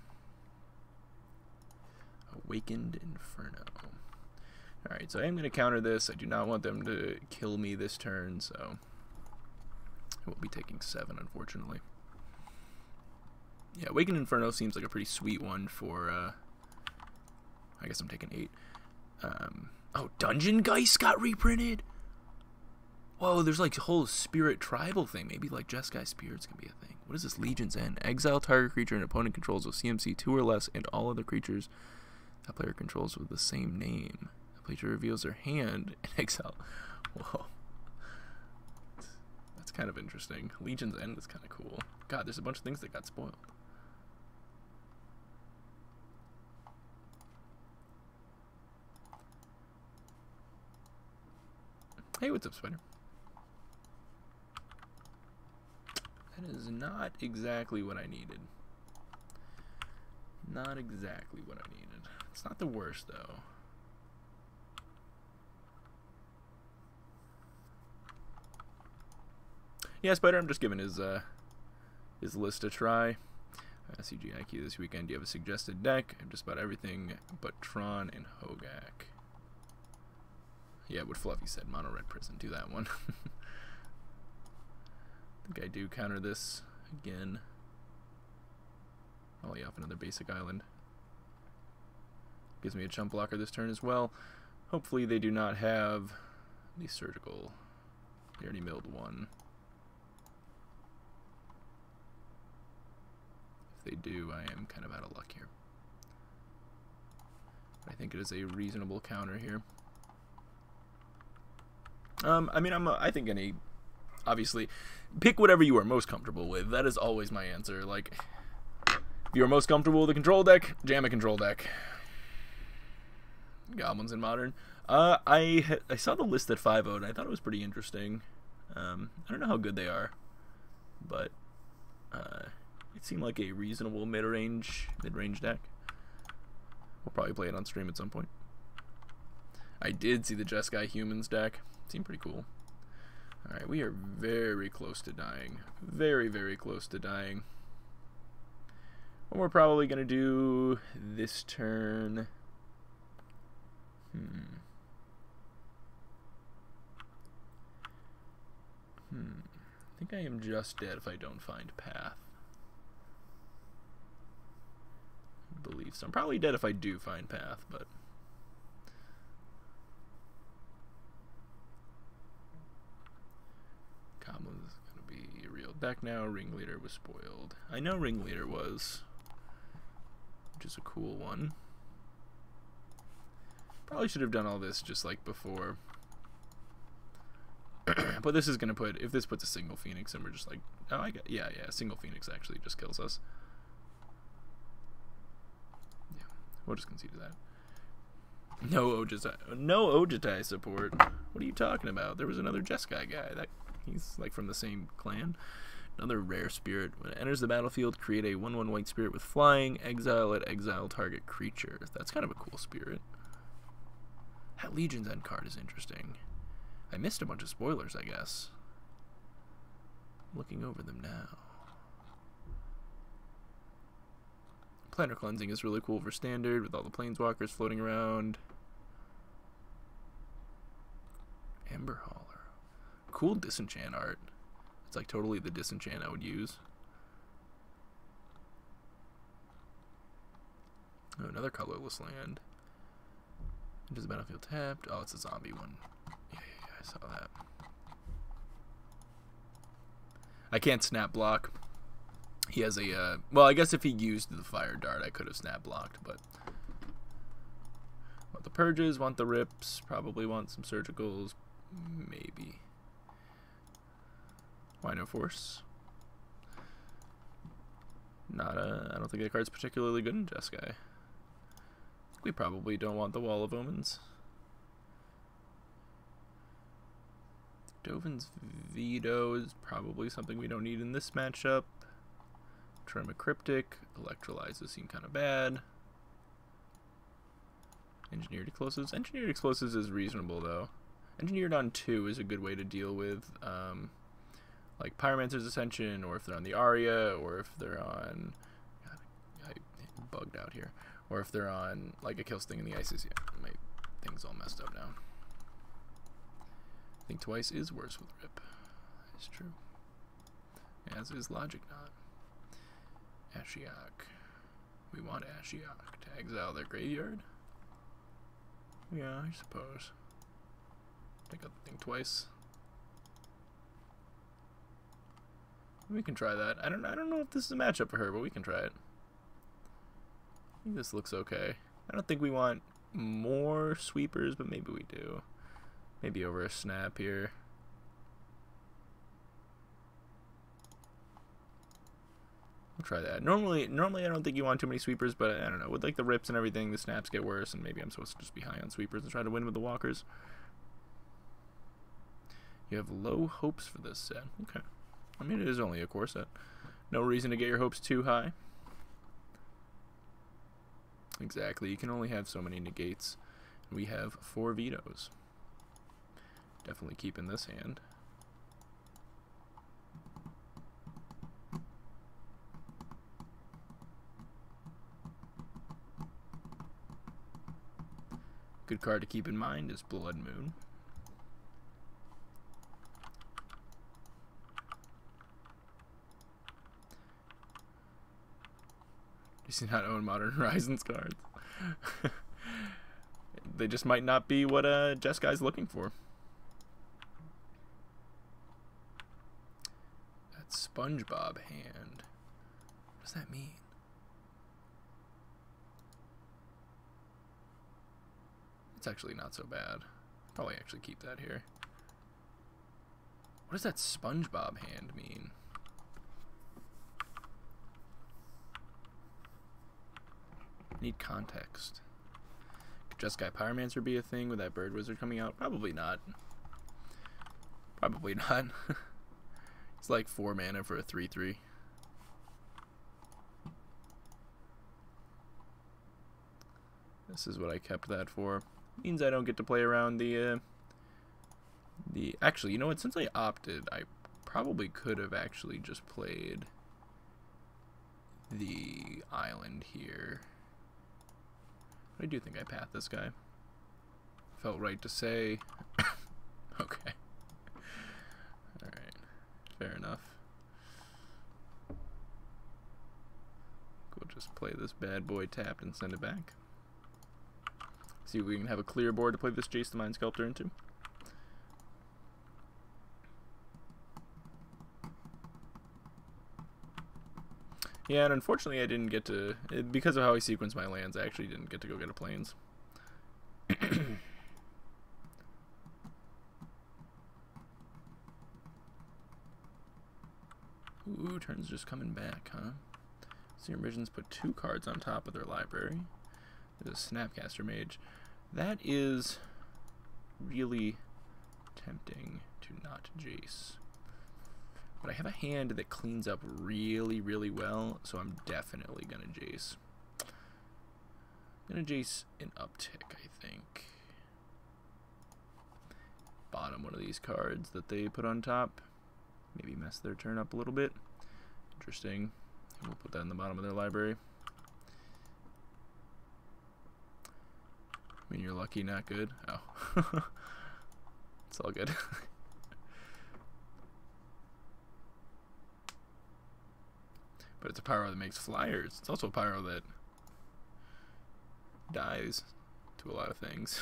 Awakened Inferno. Alright, so I am going to counter this. I do not want them to kill me this turn, so I will be taking 7, unfortunately. Yeah, Awakened Inferno seems like a pretty sweet one for, I guess I'm taking 8. Oh, Dungeon Geist got reprinted? Whoa, there's like a whole spirit tribal thing. Maybe like Jeskai spirits can be a thing. What is this? Legion's End. Exile target creature an opponent controls with CMC 2 or less, and all other creatures that player controls with the same name. The player reveals their hand and exile. Whoa. That's kind of interesting. Legion's End is kind of cool. God, there's a bunch of things that got spoiled. Hey, what's up, Spider? That is not exactly what I needed. Not exactly what I needed. It's not the worst, though. Yeah, Spider, I'm just giving his list a try. CG IQ this weekend. Do you have a suggested deck? I have just about everything but Tron and Hogak. Yeah, what Fluffy said. Mono Red Prison. Do that one. I think I do counter this again. Oh yeah, off another basic island. Gives me a chump blocker this turn as well. Hopefully they do not have the Surgical. They already milled one. If they do, I am kind of out of luck here. I think it is a reasonable counter here. I mean, I think obviously, pick whatever you are most comfortable with. That is always my answer. Like, if you are most comfortable with a control deck, jam a control deck. Goblins in Modern. I saw the list at 5-0, and I thought it was pretty interesting. I don't know how good they are, but it seemed like a reasonable mid-range deck. We'll probably play it on stream at some point. I did see the Jeskai Humans deck. Seemed pretty cool. Alright, we are very close to dying. Very, very close to dying. What we're probably going to do this turn... I think I am just dead if I don't find Path. I believe so. I'm probably dead if I do find Path, but... Goblin's gonna be a real deck now. Ringleader was spoiled. I know Ringleader was, which is a cool one. Probably should have done all this just like before. But this is gonna put, if this puts a single Phoenix and we're just like, oh, yeah, single Phoenix actually just kills us. Yeah, we'll just concede to that. No Ojitai support. What are you talking about? There was another Jeskai guy. He's like from the same clan. Another rare spirit. When it enters the battlefield, create a 1/1 white spirit with flying. Exile at exile target creature. That's kind of a cool spirit. That Legion's End card is interesting. I missed a bunch of spoilers, I guess. Looking over them now. Planar Cleansing is really cool for standard with all the planeswalkers floating around. Ember Hauler. Cool disenchant art. It's like totally the disenchant I would use. Oh, another colorless land. Enters the battlefield tapped. Oh, it's a zombie one. Yeah, I saw that. I can't snap block. He has a, well, I guess if he used the fire dart, I could have snap blocked, but... Want the purges, want the rips, probably want some surgicals, maybe. Why no force? I don't think that card's particularly good in Jeskai. We probably don't want the Wall of Omens. Dovin's Veto is probably something we don't need in this matchup. Tremor Cryptic. Electrolyzes seem kind of bad. Engineered Explosives. Engineered Explosives is reasonable, though. Engineered on 2 is a good way to deal with, like, Pyromancer's Ascension, or if they're on the Aria, or if they're on... God, I bugged out here. Or if they're on, like, a Kill Sting in the Ices. Yeah, my thing's all messed up now. Think Twice is worse with Rip. That's true. As is Logic Knot. Ashiok. We want Ashiok to exile their graveyard? Yeah, I suppose. Take out the Think Twice. We can try that. I don't know if this is a matchup for her, but we can try it. I think this looks okay. I don't think we want more sweepers, but maybe we do. Maybe over a snap here. We'll try that. Normally I don't think you want too many sweepers, but I don't know. With like the rips and everything, the snaps get worse, and maybe I'm supposed to just be high on sweepers and try to win with the walkers. You have low hopes for this set. Okay. I mean, it is only a core set. No reason to get your hopes too high. Exactly. You can only have so many negates. We have 4 vetoes. Definitely keeping this hand. Good card to keep in mind is Blood Moon. You see not own Modern Horizons cards. They just might not be what Jeskai's looking for. That SpongeBob hand. What does that mean? It's actually not so bad. Probably actually keep that here. What does that SpongeBob hand mean? Need context. Could Jeskai Pyromancer be a thing with that Bird Wizard coming out? Probably not. Probably not. It's like 4 mana for a 3/3. This is what I kept that for. Means I don't get to play around the actually, you know what, since I opted, I probably could have actually just played the island here. I do think I pathed this guy. Felt right to say. Okay. Alright. Fair enough. We'll just play this bad boy tapped and send it back. See if we can have a clear board to play this Jace the Mind Sculptor into. Yeah, and unfortunately I didn't get to, because of how I sequenced my lands, I actually didn't get to go get a Plains. Ooh, turn's just coming back, huh? Serum Visions put 2 cards on top of their library. There's a Snapcaster Mage. That is really tempting to not Jace. But I have a hand that cleans up really, really well, so I'm definitely going to Jace. I'm going to Jace an Uptick, I think. Bottom one of these cards that they put on top. Maybe mess their turn up a little bit. Interesting. We'll put that in the bottom of their library. I mean, you're lucky, not good. Oh. It's all good. But it's a Pyro that makes flyers. It's also a Pyro that dies to a lot of things.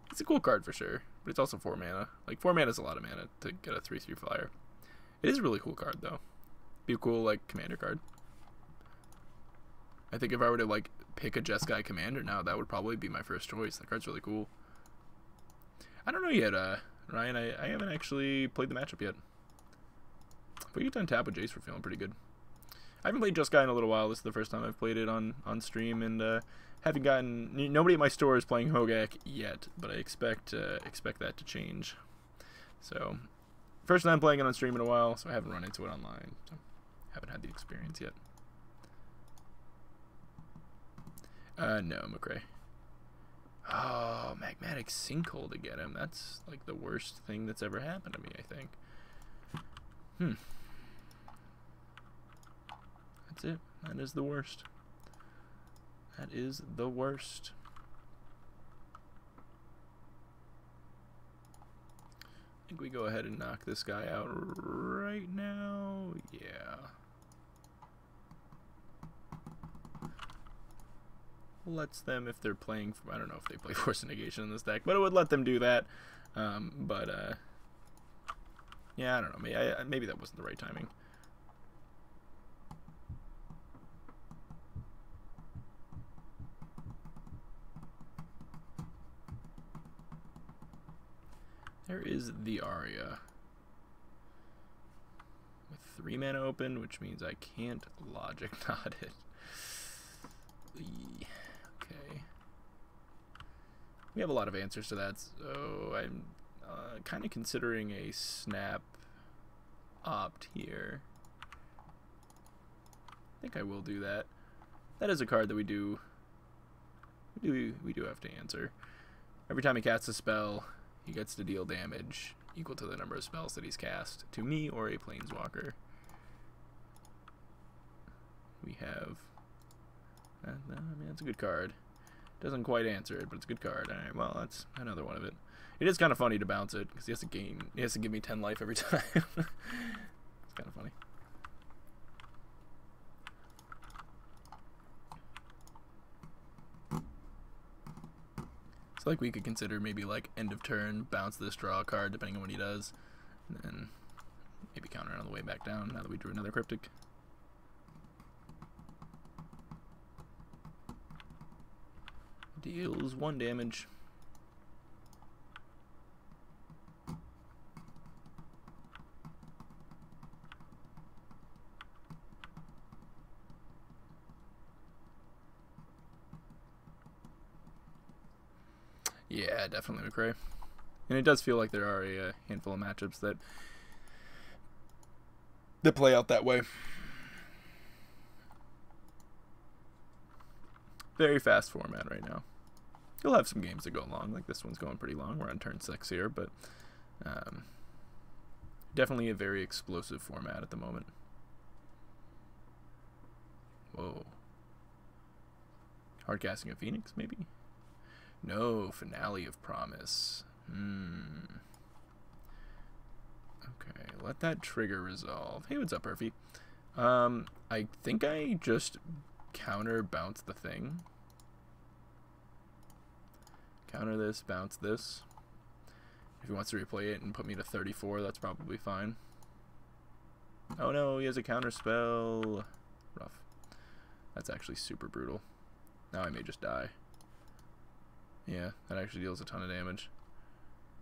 It's a cool card for sure, but it's also 4 mana. Like, 4 mana is a lot of mana to get a 3/3 flyer. It is a really cool card, though. Be a cool, like, commander card. I think if I were to, like, pick a Jeskai commander now, that would probably be my first choice. That card's really cool. I don't know yet, Ryan. I haven't actually played the matchup yet. If we get to untap with Jace, we're feeling pretty good. I haven't played Jeskai in a little while. This is the first time I've played it on stream, and haven't gotten, nobody at my store is playing Hogak yet, but I expect that to change. So, first time playing it on stream in a while, so I haven't run into it online. So, haven't had the experience yet. No, McRae. Oh, Magmatic Sinkhole to get him. That's like the worst thing that's ever happened to me, I think. That's it. That is the worst. That is the worst. I think we go ahead and knock this guy out right now. Yeah. Lets them, if they're playing, I don't know if they play Force of Negation in this deck, but it would let them do that. Yeah, I don't know. Maybe that wasn't the right timing. There is the Aria. With 3 mana open, which means I can't Logic Knot it. Okay. We have a lot of answers to that, so I'm kind of considering a snap opt here. I think I will do that. That is a card that we do have to answer. Every time he casts a spell, he gets to deal damage equal to the number of spells that he's cast to me or a planeswalker. We have, I mean, that's a good card. Doesn't quite answer it, but it's a good card. Alright, well, that's another one of it. It is kind of funny to bounce it, because he has to give me 10 life every time. It's kind of funny. So like we could consider maybe like end of turn, bounce this, draw a card, depending on what he does, and then maybe counter on the way back down now that we drew another Cryptic. Deals 1 damage. Yeah, definitely McRae. And it does feel like there are a handful of matchups that play out that way. Very fast format right now. You'll have some games that go long, like this one's going pretty long. We're on turn 6 here, but definitely a very explosive format at the moment. Whoa. Hardcasting of Phoenix, maybe? No, Finale of Promise. Okay, let that trigger resolve. Hey, what's up, Perfy? I think I just counter bounce the thing. Counter this, bounce this. If he wants to replay it and put me to 34, that's probably fine. Oh no, he has a counter spell. Rough. That's actually super brutal. Now I may just die. Yeah, that actually deals a ton of damage.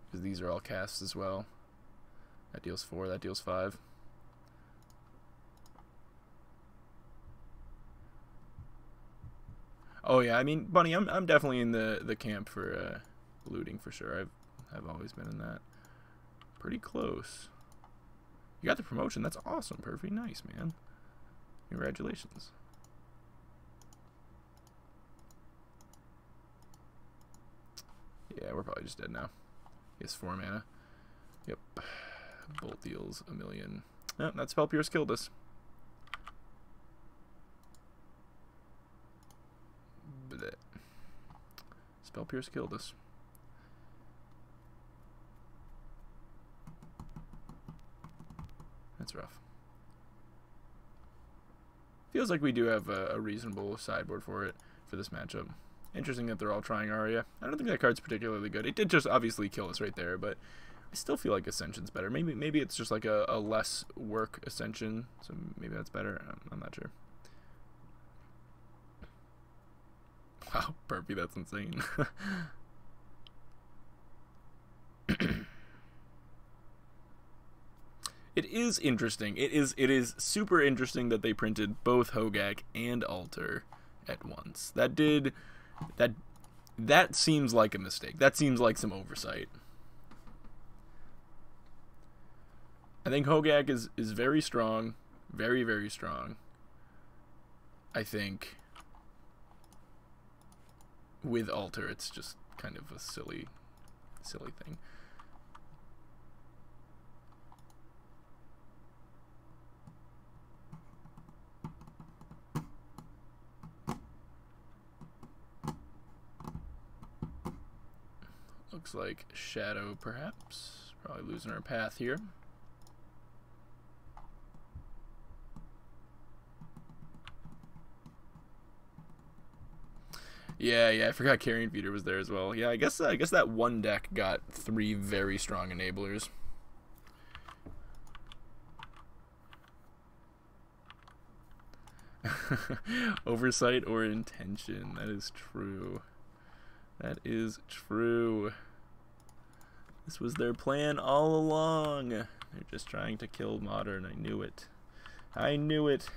Because these are all casts as well. That deals 4, that deals 5. Oh yeah, I mean, Bunny, I'm definitely in the camp for looting for sure. I've always been in that. Pretty close. You got the promotion. That's awesome. Perfect. Nice, man. Congratulations. Yeah, we're probably just dead now. He has 4 mana. Yep. Bolt deals 1,000,000. Oh, that Spell Pierce killed us. Blech. Spell Pierce killed us. That's rough. Feels like we do have a reasonable sideboard for it, for this matchup. Interesting that they're all trying Aria. I don't think that card's particularly good. It did just obviously kill us right there, but I still feel like Ascension's better. Maybe it's just like a less work Ascension, so maybe that's better. I'm not sure. Wow, Burpee, that's insane. It is interesting. It is super interesting that they printed both Hogak and Alter at once. That seems like a mistake. That seems like some oversight. I think Hogak is very strong. Very, very strong. I think with Alter, it's just kind of a silly thing. Looks like Shadow, perhaps. Probably losing our path here. Yeah, I forgot Carrion Feeder was there as well. Yeah, I guess that one deck got 3 very strong enablers. Oversight or intention. That is true. That is true. This was their plan all along. They're just trying to kill Modern. I knew it. I knew it.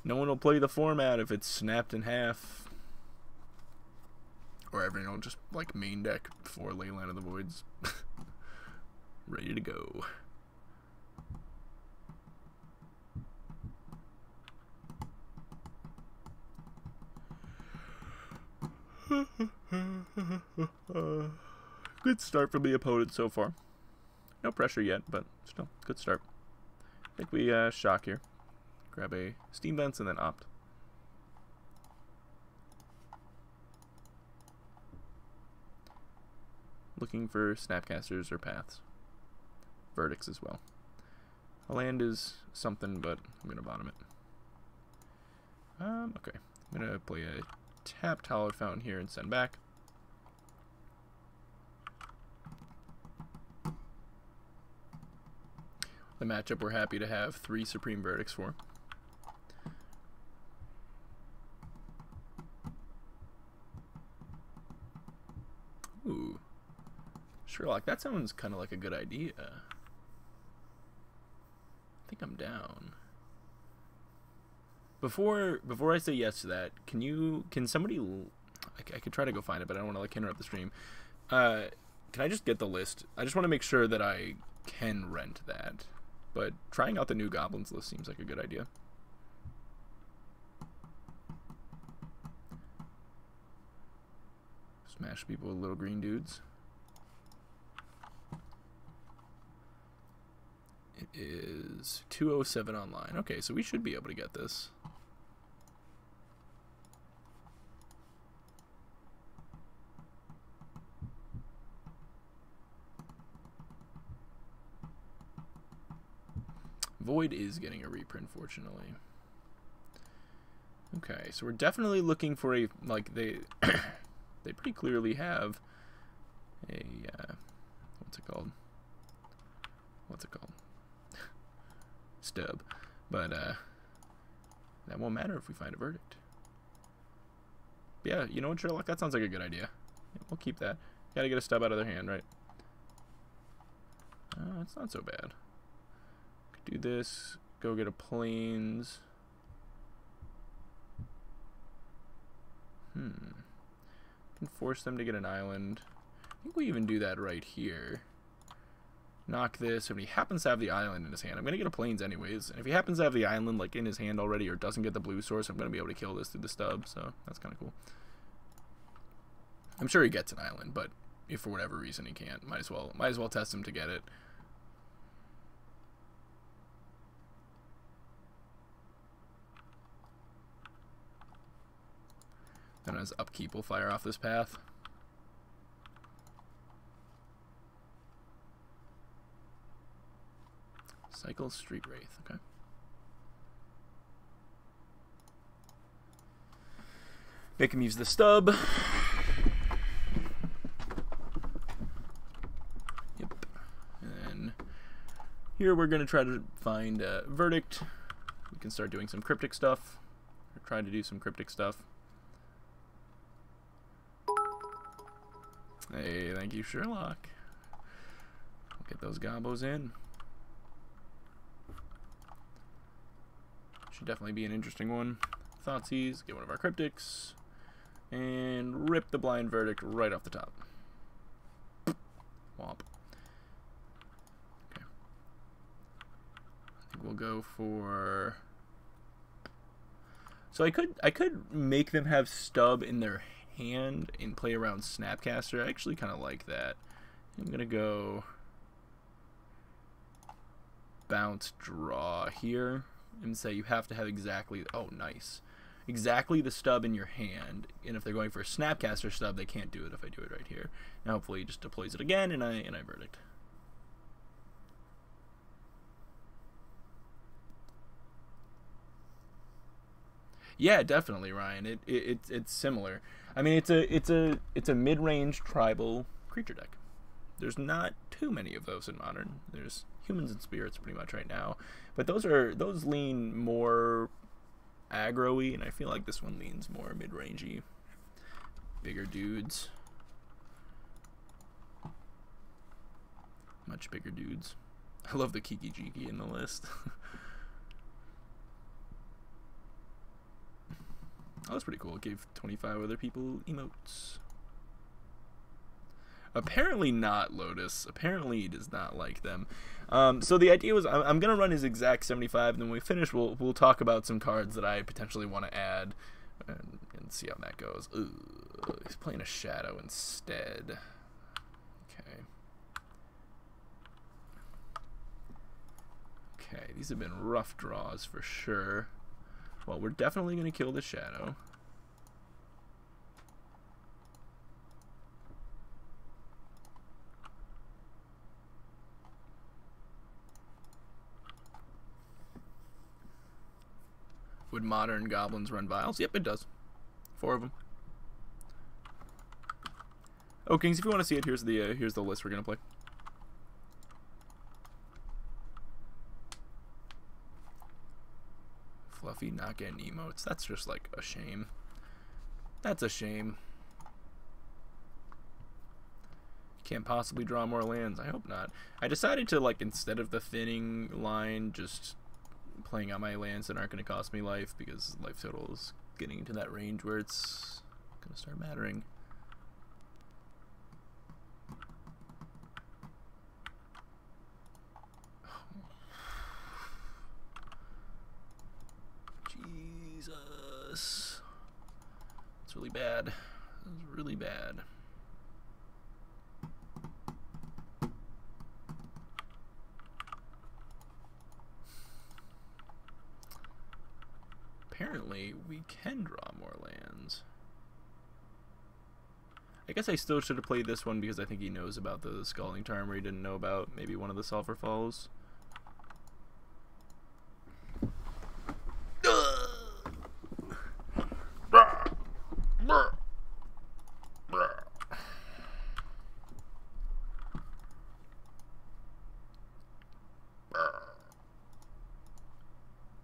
No one will play the format if it's snapped in half. Or everyone will just like main deck 4 Leyline of the Voids. Ready to go. Good start from the opponent so far. No pressure yet, but still, good start. I think we shock here. Grab a Steam Vents and then opt. Looking for Snapcasters or Paths. Verdicts as well. A land is something, but I'm going to bottom it. Okay. I'm going to play a tapped Hallowed Fountain here and send back. The matchup we're happy to have 3 Supreme Verdicts for. Ooh. Sherlock, that sounds kind of like a good idea. I think I'm down. Before I say yes to that, can somebody I could try to go find it, but I don't want to like interrupt the stream. Can I just get the list? I just want to make sure that I can rent that. But trying out the new goblins list seems like a good idea. Smash people with little green dudes. It is 207 online. Okay, so we should be able to get this. Void is getting a reprint, fortunately. Okay, so we're definitely looking for a, like, they they pretty clearly have a what's it called stub, but that won't matter if we find a verdict. But yeah, you know what, Sherlock, that sounds like a good idea. Yeah, we'll keep that. Gotta get a stub out of their hand, right? It's not so bad. Could do this, go get a plains. Can force them to get an island. I think we even do that right here. Knock this. If he happens to have the island in his hand, I'm going to get a plains anyways. And if he happens to have the island like in his hand already or doesn't get the blue source, I'm going to be able to kill this through the stub. So that's kind of cool. I'm sure he gets an island, but if for whatever reason he can't, might as well test him to get it. Then as upkeep will fire off this path. Cycle Street Wraith, okay. Make him use the stub. Yep. And then here we're going to try to find a verdict. We can start doing some cryptic stuff. Or try to do some cryptic stuff. Hey, thank you, Sherlock. Get those gobos in. Should definitely be an interesting one. Thoughtseize, get one of our cryptics, and rip the blind verdict right off the top. Womp. Okay. I think we'll go for. So I could make them have stub in their hand and play around Snapcaster. I actually kind of like that. I'm gonna go bounce draw here and say you have to have exactly, oh nice, exactly the stub in your hand, and if they're going for a Snapcaster stub they can't do it if I do it right here. Now hopefully he just deploys it again and I verdict. Yeah, definitely, Ryan. It's similar. I mean, it's a mid-range tribal creature deck. There's not too many of those in Modern. There's humans and spirits pretty much right now, but those lean more aggro-y, and I feel like this one leans more mid-rangey, bigger dudes, much bigger dudes. I love the Kiki Jiki in the list. Oh, that's pretty cool. It gave 25 other people emotes. Apparently not, Lotus. Apparently he does not like them. So the idea was I'm going to run his exact 75, and then when we finish, we'll talk about some cards that I potentially want to add and see how that goes. Ooh, he's playing a Shadow instead. Okay. Okay, these have been rough draws for sure. Well, we're definitely going to kill the Shadow. Would Modern Goblins run Vials? Yep, it does. 4 of them. Oh, Kings, if you want to see it, here's the list we're going to play. Fluffy not getting emotes. That's just like a shame. That's a shame. Can't possibly draw more lands. I hope not. I decided to, like, instead of the thinning line, just playing out my lands that aren't going to cost me life, because life total is getting into that range where it's gonna start mattering. Jesus. It's really bad. It's really bad. Apparently, we can draw more lands. I guess I still should have played this one because I think he knows about the Scalding Charm, or he didn't know about maybe one of the Sulphur Falls.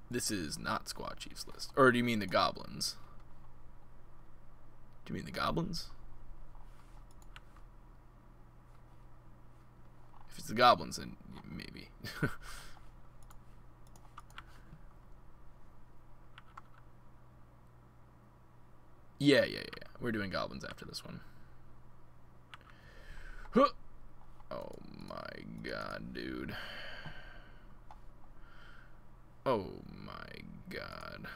This is not Squad Chief's list. Or do you mean the goblins? Do you mean the goblins? If it's the goblins, then maybe. Yeah. We're doing goblins after this one. Huh. Oh my god, dude. Oh my god.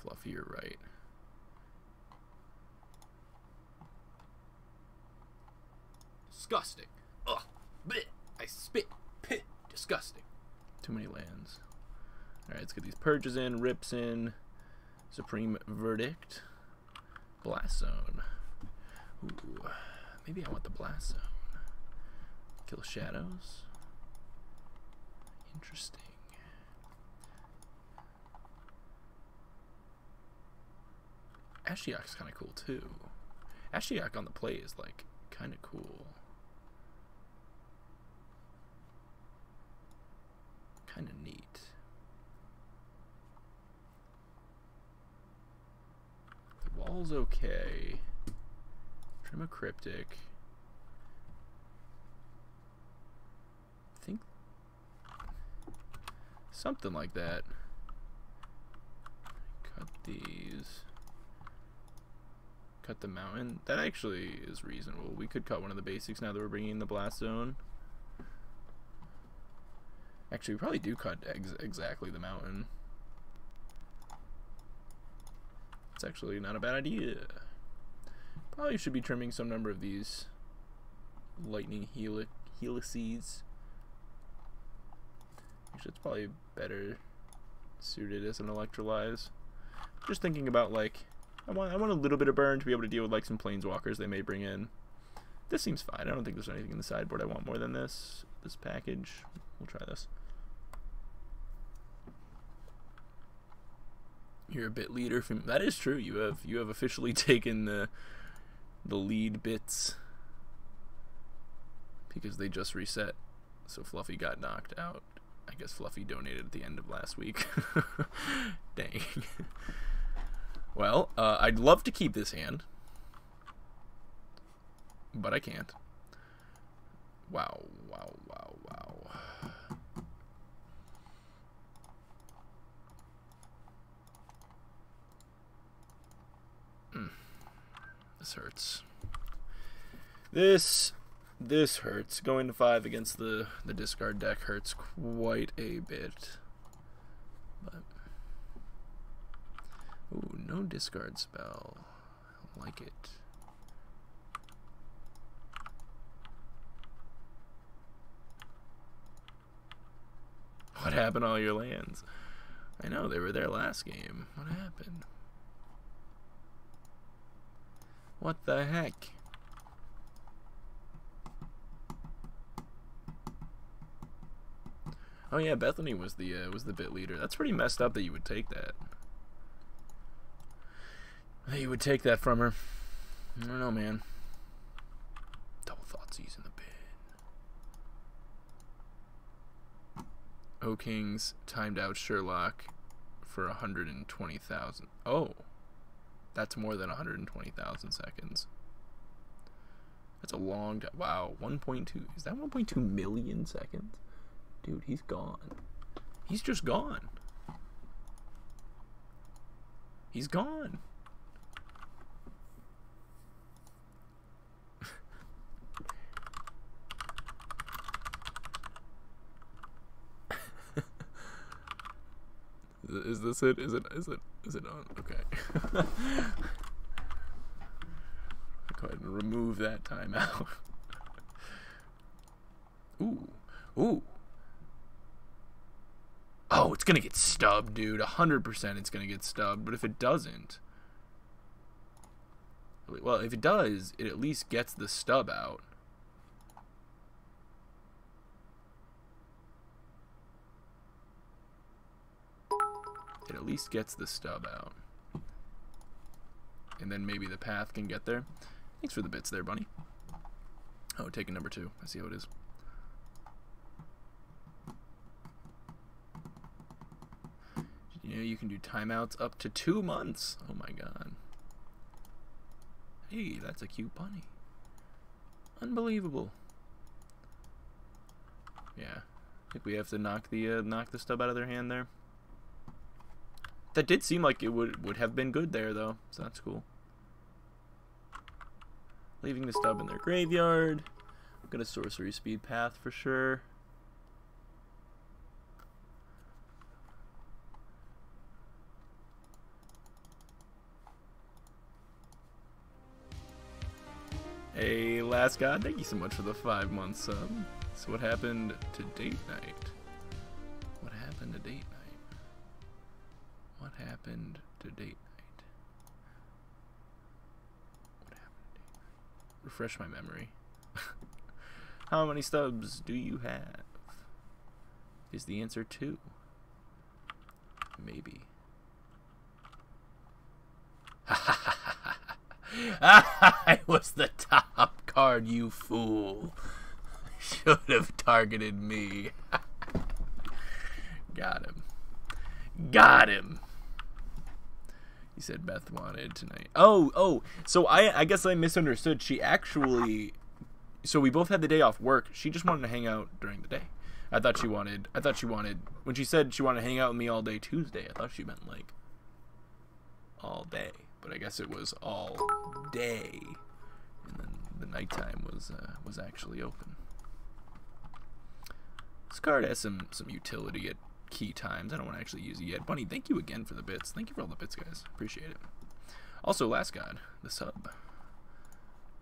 Fluffy, you're right. Disgusting. Ugh. Blech. I spit. Pih. Disgusting. Too many lands. Alright, let's get these purges in, rips in, Supreme Verdict, Blast Zone. Ooh, maybe I want the Blast Zone. Kill shadows. Interesting. Ashiok's kind of cool too. Ashiok on the play is like kind of cool. Kind of neat. The wall's okay. Trim a Cryptic. I think something like that. Cut these. Cut the mountain. That actually is reasonable. We could cut one of the basics now that we're bringing in the Blast Zone. Actually, we probably do cut exactly the mountain. It's actually not a bad idea. Probably should be trimming some number of these lightning helices. Actually, it's probably better suited as an electrolyze. Just thinking about, like, I want a little bit of burn to be able to deal with like some planeswalkers they may bring in. This seems fine. I don't think there's anything in the sideboard I want more than this package. We'll try this. You're a bit leader from that is true. You have officially taken the lead bits because they just reset. So Fluffy got knocked out. I guess Fluffy donated at the end of last week. Dang. Well, I'd love to keep this hand, but I can't. Wow. This hurts. This hurts. Going to 5 against the discard deck hurts quite a bit. But ooh, no discard spell. I like it. What happened to all your lands? I know, they were there last game. What happened? What the heck? Oh yeah, Bethany was the bit leader. That's pretty messed up that you would take that. That you would take that from her. I don't know, man. Double Thoughtseize in the bin. O-Kings timed out Sherlock for 120,000. Oh. That's more than 120,000 seconds. That's a long time. Wow, 1.2. Is that 1.2 million seconds? Dude, he's gone. He's just gone. He's gone. Is this it? Is it on? Okay. Go ahead and remove that timeout. Ooh. Ooh. Oh, it's gonna get stubbed, dude. 100% it's gonna get stubbed. But if it doesn't, well, if it does, it at least gets the stub out. It at least gets the stub out. And then maybe the path can get there. Thanks for the bits there, bunny. Oh, taking number 2. I see how it is. You know, you can do timeouts up to 2 months. Oh my god. Hey, that's a cute bunny. Unbelievable. Yeah. I think we have to knock the stub out of their hand there. That did seem like it would have been good there, though, so that's cool. Leaving the stub in their graveyard. I'm gonna sorcery speed path for sure. Hey, Last God, thank you so much for the 5-month sub. So what happened to date night? What happened to date night? What happened to date night? What happened to date night? Refresh my memory. How many stubs do you have? Is the answer 2? Maybe. I was the top card, you fool. Should have targeted me. Got him. Got him. He said Beth wanted tonight. Oh, so I guess I misunderstood. She actually, so we both had the day off work. She just wanted to hang out during the day. I thought she wanted, when she said she wanted to hang out with me all day Tuesday, I thought she meant like all day. But I guess it was all day. And then the nighttime was actually open. This card has some utility at key times. I don't want to actually use it yet. Bunny, thank you again for the bits. Thank you for all the bits, guys. Appreciate it. Also, Last God, the sub.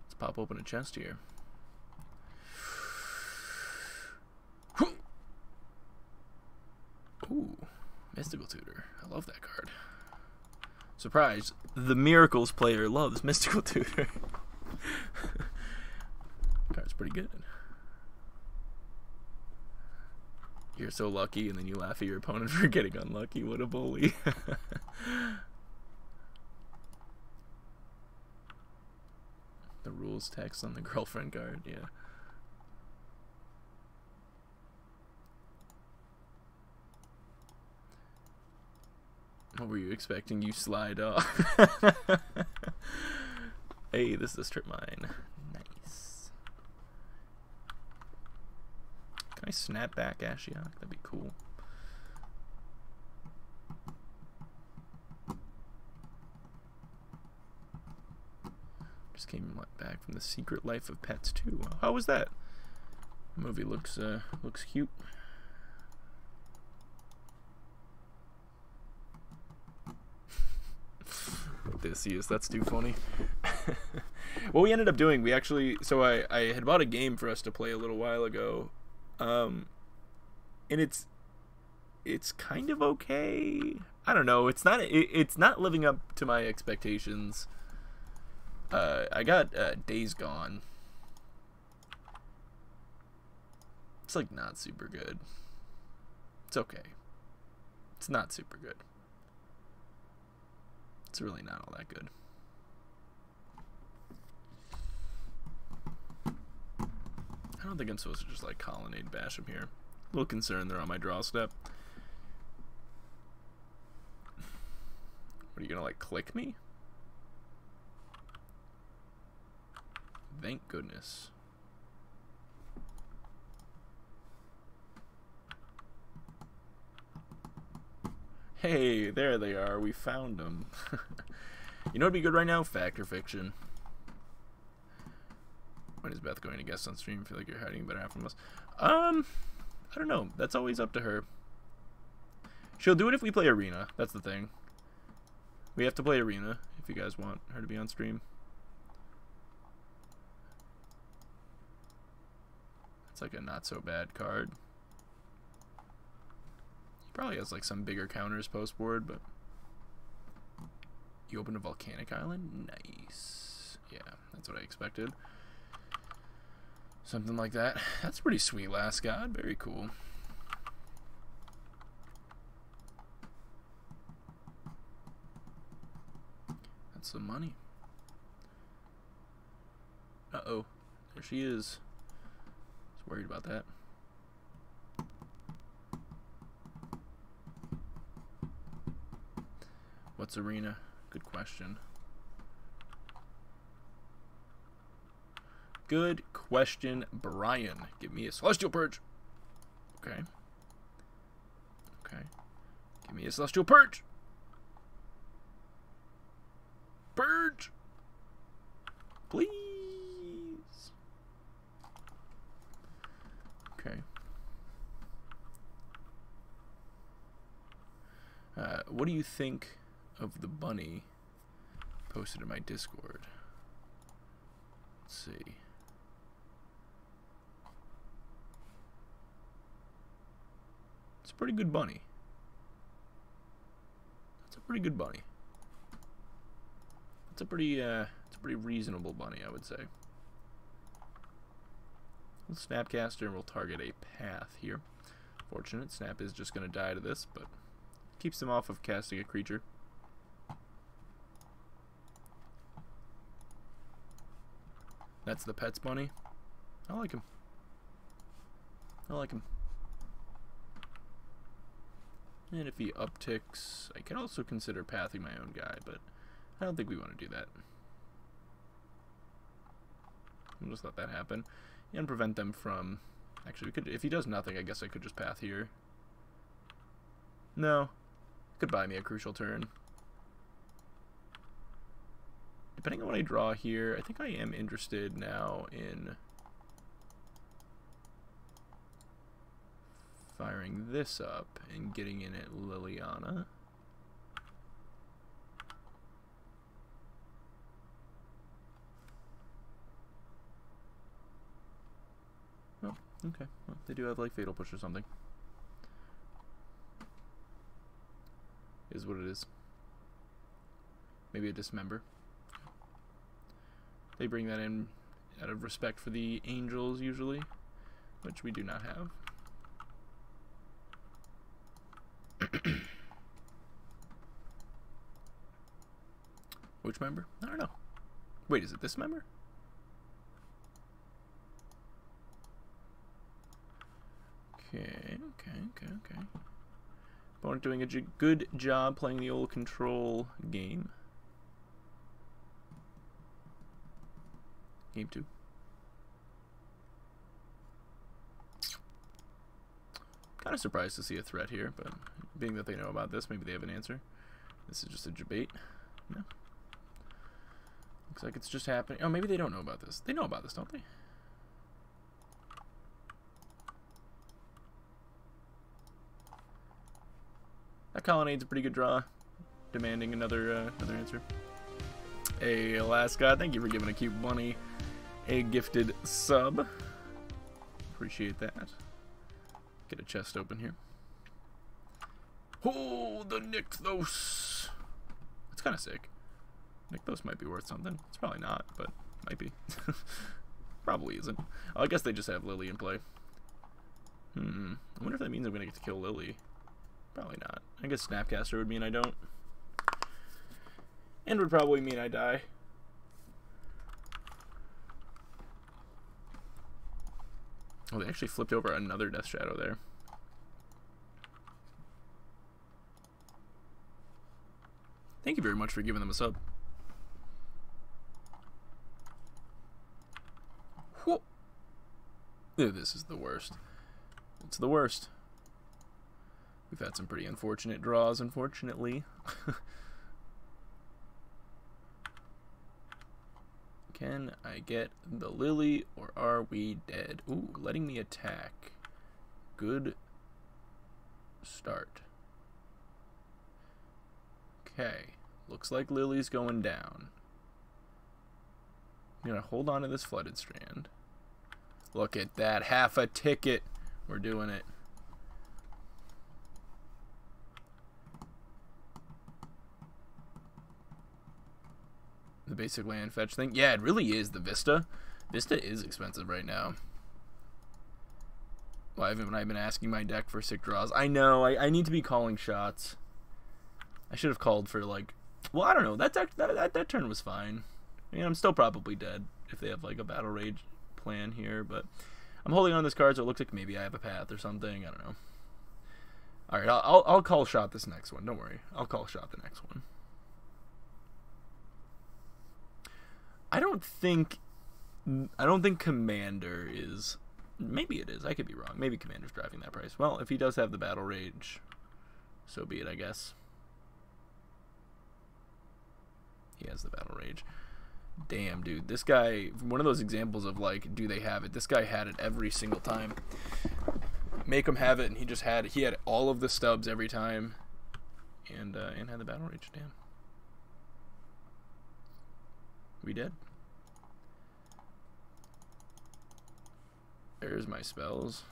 Let's pop open a chest here. Ooh, Mystical Tutor. I love that card. Surprise, the Miracles player loves Mystical Tutor. Card's pretty good. You're so lucky, and then you laugh at your opponent for getting unlucky. What a bully. The rules text on the girlfriend card, yeah. What were you expecting? You slide off. Hey, this is a strip mine. Nice. Can I snap back Ashiok? That'd be cool. Just came back from The Secret Life of Pets 2. How was that? The movie looks cute. Odysseus, that's too funny. What we ended up doing, we actually, so I had bought a game for us to play a little while ago, and it's kind of okay. I don't know, it's not living up to my expectations. I got Days Gone. It's like not super good. It's okay. It's not super good. It's really not all that good. I don't think I'm supposed to just like colonnade bash them here. A little concerned they're on my draw step. What, are you gonna like click me? Thank goodness. Hey, there they are. We found them. You know what'd be good right now? Fact or fiction. When is Beth going to guest on stream? I feel like you're hiding a better half from us. I don't know. That's always up to her. She'll do it if we play Arena. That's the thing. We have to play Arena if you guys want her to be on stream. It's like a not so bad card. He probably has like some bigger counters post board, but you opened a volcanic island? Nice. Yeah, that's what I expected. Something like that. That's pretty sweet, Last God. Very cool. That's some money. Uh-oh. There she is. I was worried about that. What's Arena? Good question. Good question, Brian. Give me a Celestial Purge. Okay. Okay. Give me a Celestial Purge. Purge. Please. Okay. What do you think of the bunny posted in my Discord? Let's see. It's a pretty good bunny. That's a pretty good bunny. It's a pretty reasonable bunny, I would say. We'll Snapcaster and we'll target a path here. Fortunate, Snap is just going to die to this, but keeps him off of casting a creature. That's the Pets bunny. I like him. I like him. And if he upticks, I can also consider pathing my own guy, but I don't think we want to do that. We'll just let that happen and prevent them from... Actually, we could, if he does nothing, I guess I could just path here. No. Could buy me a crucial turn. Depending on what I draw here, I think I am interested now in firing this up and getting in at Liliana. Oh, okay. Well, they do have like Fatal Push or something. Is what it is. Maybe a Dismember. They bring that in out of respect for the Angels, usually, which we do not have. Which member? I don't know. Wait, is it this member? Okay. Opponent doing a good job playing the old control game. Game 2. Kind of surprised to see a threat here, but being that they know about this, maybe they have an answer. This is just a debate. No. Looks like it's just happening. Oh, maybe they don't know about this. They know about this, don't they? That Colonnade's a pretty good draw. Demanding another answer. Hey, Last God, thank you for giving a cute bunny a gifted sub. Appreciate that. Get a chest open here. Oh, the Nykthos. That's kind of sick. Nykthos might be worth something. It's probably not, but might be. Probably isn't. Oh, I guess they just have Lily in play. I wonder if that means I'm going to get to kill Lily. Probably not. I guess Snapcaster would mean I don't. And would probably mean I die. Oh, they actually flipped over another Death Shadow there. Thank you very much for giving them a sub. Whoa. This is the worst. It's the worst. We've had some pretty unfortunate draws, unfortunately. Can I get the Lily, or are we dead? Ooh, letting me attack. Good start. Okay, looks like Lily's going down. I'm gonna hold on to this Flooded Strand. Look at that, half a ticket. We're doing it. The basic land fetch thing. Yeah, it really is. The Vista. Vista is expensive right now. Why haven't I been asking my deck for sick draws? I know. I need to be calling shots. I should have called for, like... Well, I don't know. That turn was fine. I mean, I'm still probably dead if they have, like, a Battle Rage plan here. But I'm holding on to this card, so it looks like maybe I have a path or something. I don't know. Alright, I'll call shot this next one. Don't worry. I'll call shot the next one. I don't think Commander is... Maybe it is. I could be wrong. Maybe Commander's driving that price. Well, if he does have the Battle Rage, so be it, I guess. He has the Battle Rage. Damn, dude. This guy, one of those examples of, like, do they have it? This guy had it every single time. Make him have it, and he just had it. He had all of the stubs every time. And had the Battle Rage. Damn. We did. There's my spells.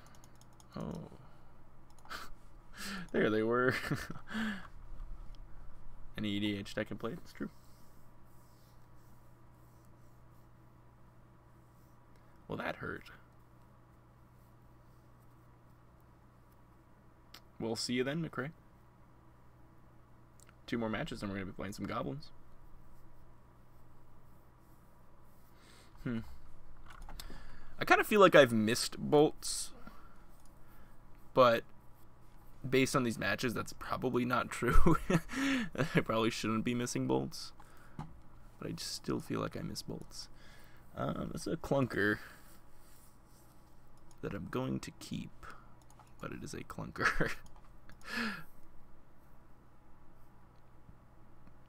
Oh. There they were. Any EDH deck can play, it's true. Well, that hurt. We'll see you then, McRae. 2 more matches and we're going to be playing some goblins. I kind of feel like I've missed bolts, but based on these matches, that's probably not true. I probably shouldn't be missing bolts, but I just still feel like I miss bolts. It's a clunker that I'm going to keep, but it is a clunker.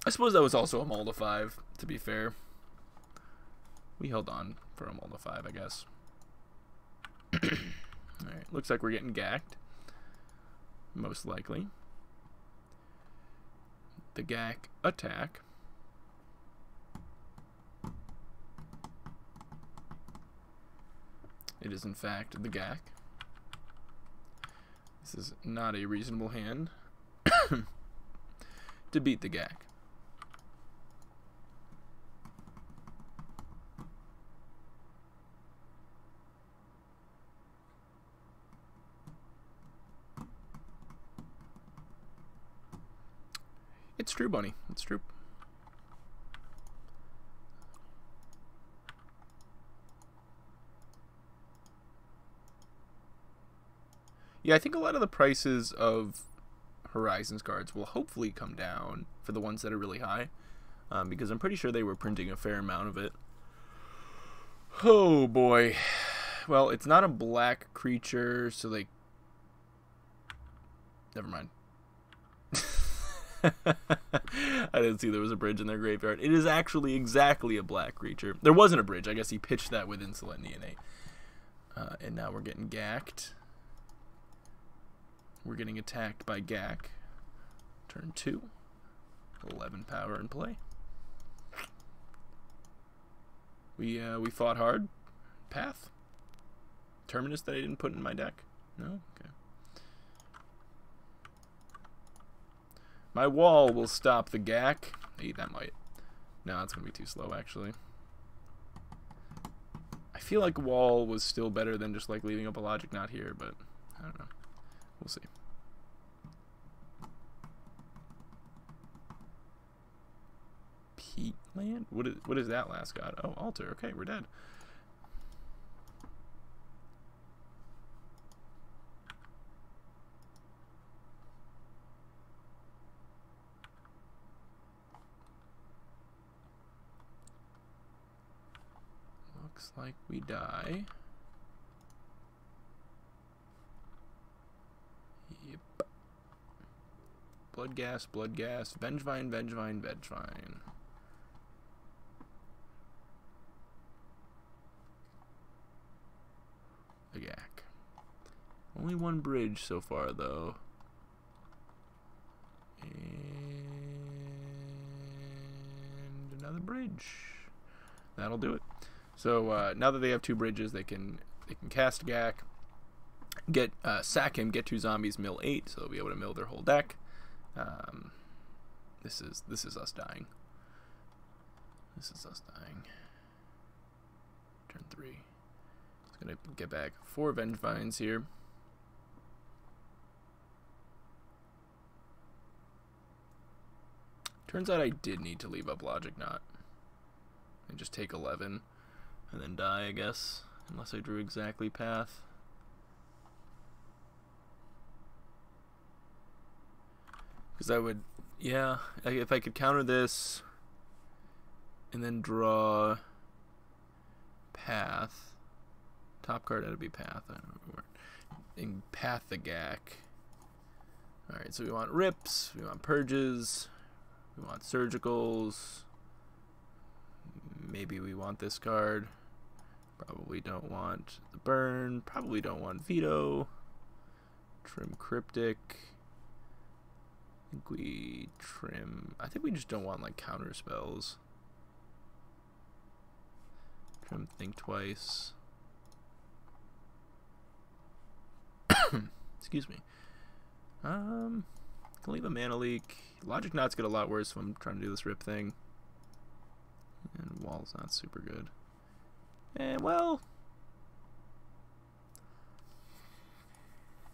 I suppose that was also a Molda 5, to be fair. We held on for a Molda 5, I guess. Alright, looks like we're getting gacked. Most likely. The gack attack. It is in fact the gack. This is not a reasonable hand to beat the gack. It's true, Bunny. It's true. Yeah, I think a lot of the prices of Horizons cards will hopefully come down for the ones that are really high, because I'm pretty sure they were printing a fair amount of it. Oh, boy. Well, it's not a black creature, so they... Never mind. I didn't see there was a bridge in their graveyard. It is actually exactly a black creature. There wasn't a bridge. I guess he pitched that with Insolent Neonate. And now we're getting gacked. We're getting attacked by gack. Turn 2. 11 power in play. We fought hard. Path. Terminus that I didn't put in my deck. No? Okay. My wall will stop the gack. Hey, that might. No, it's going to be too slow, actually. I feel like wall was still better than just, like, leaving up a logic not here, but I don't know. We'll see. Peatland? What is that last god? Oh, altar. Okay, we're dead. Looks like we die. Yep. Blood gas, Vengevine, Vengevine, Vengevine. The Gak. Only one bridge so far, though. And another bridge. That'll do it. So now that they have 2 bridges, they can cast Gak, get sack him, get 2 zombies, mill 8, so they'll be able to mill their whole deck. This is us dying. This is us dying. Turn 3. It's gonna get back 4 Vengevines here. Turns out I did need to leave up Logic Knot and just take 11 and then die, I guess, unless I drew exactly path. Because I would, yeah, if I could counter this and then draw path, top card had to be path, I don't know, and path the Gak. Alright, so we want rips, we want purges, we want surgicals, maybe we want this card, probably don't want the burn, probably don't want veto, trim cryptic, I think we trim, I think we just don't want like counter spells, trim think twice, excuse me, can leave a mana leak. Logic Knots get a lot worse if I'm trying to do this rip thing. And wall's not super good. And well,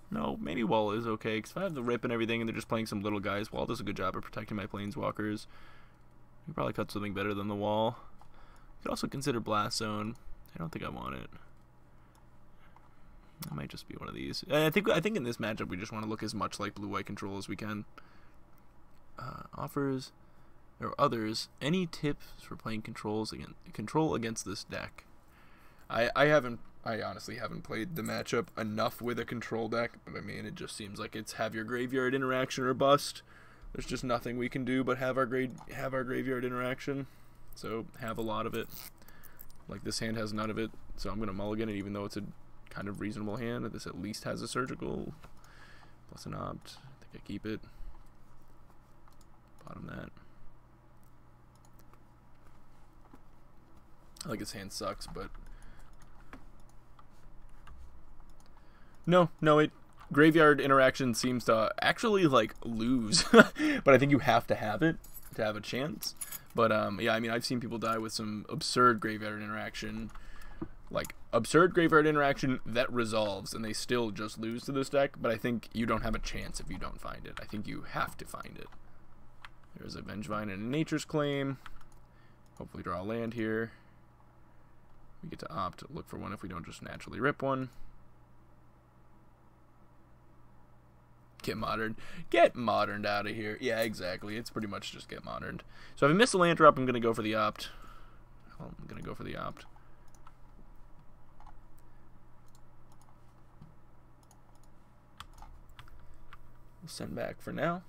no, maybe wall is okay. Because if I have the rip and everything and they're just playing some little guys, wall does a good job of protecting my planeswalkers. You can probably cut something better than the wall. You could also consider Blast Zone. I don't think I want it. It might just be one of these. I think in this matchup we just want to look as much like blue-white control as we can. Offers or others any tips for playing control against this deck? I honestly haven't played the matchup enough with a control deck, but I mean it just seems like it's have your graveyard interaction or bust. There's just nothing we can do but have our graveyard interaction. So have a lot of it. Like this hand has none of it, so I'm gonna mulligan it even though it's a kind of reasonable hand. This at least has a surgical plus an opt. I think I keep it. Bottom that. I think his hand sucks, but no, it graveyard interaction seems to actually like lose, but I think you have to have it to have a chance. But yeah, I mean I've seen people die with some absurd graveyard interaction. Like, absurd graveyard interaction that resolves, and they still just lose to this deck, but I think you don't have a chance if you don't find it. I think you have to find it. There's a Vengevine and a Nature's Claim. Hopefully draw a land here. We get to opt, look for one if we don't just naturally rip one. Get modern. Get moderned out of here. Yeah, exactly. It's pretty much just get moderned. So if I miss a land drop, I'm going to go for the opt. I'm going to go for the opt. Send back for now.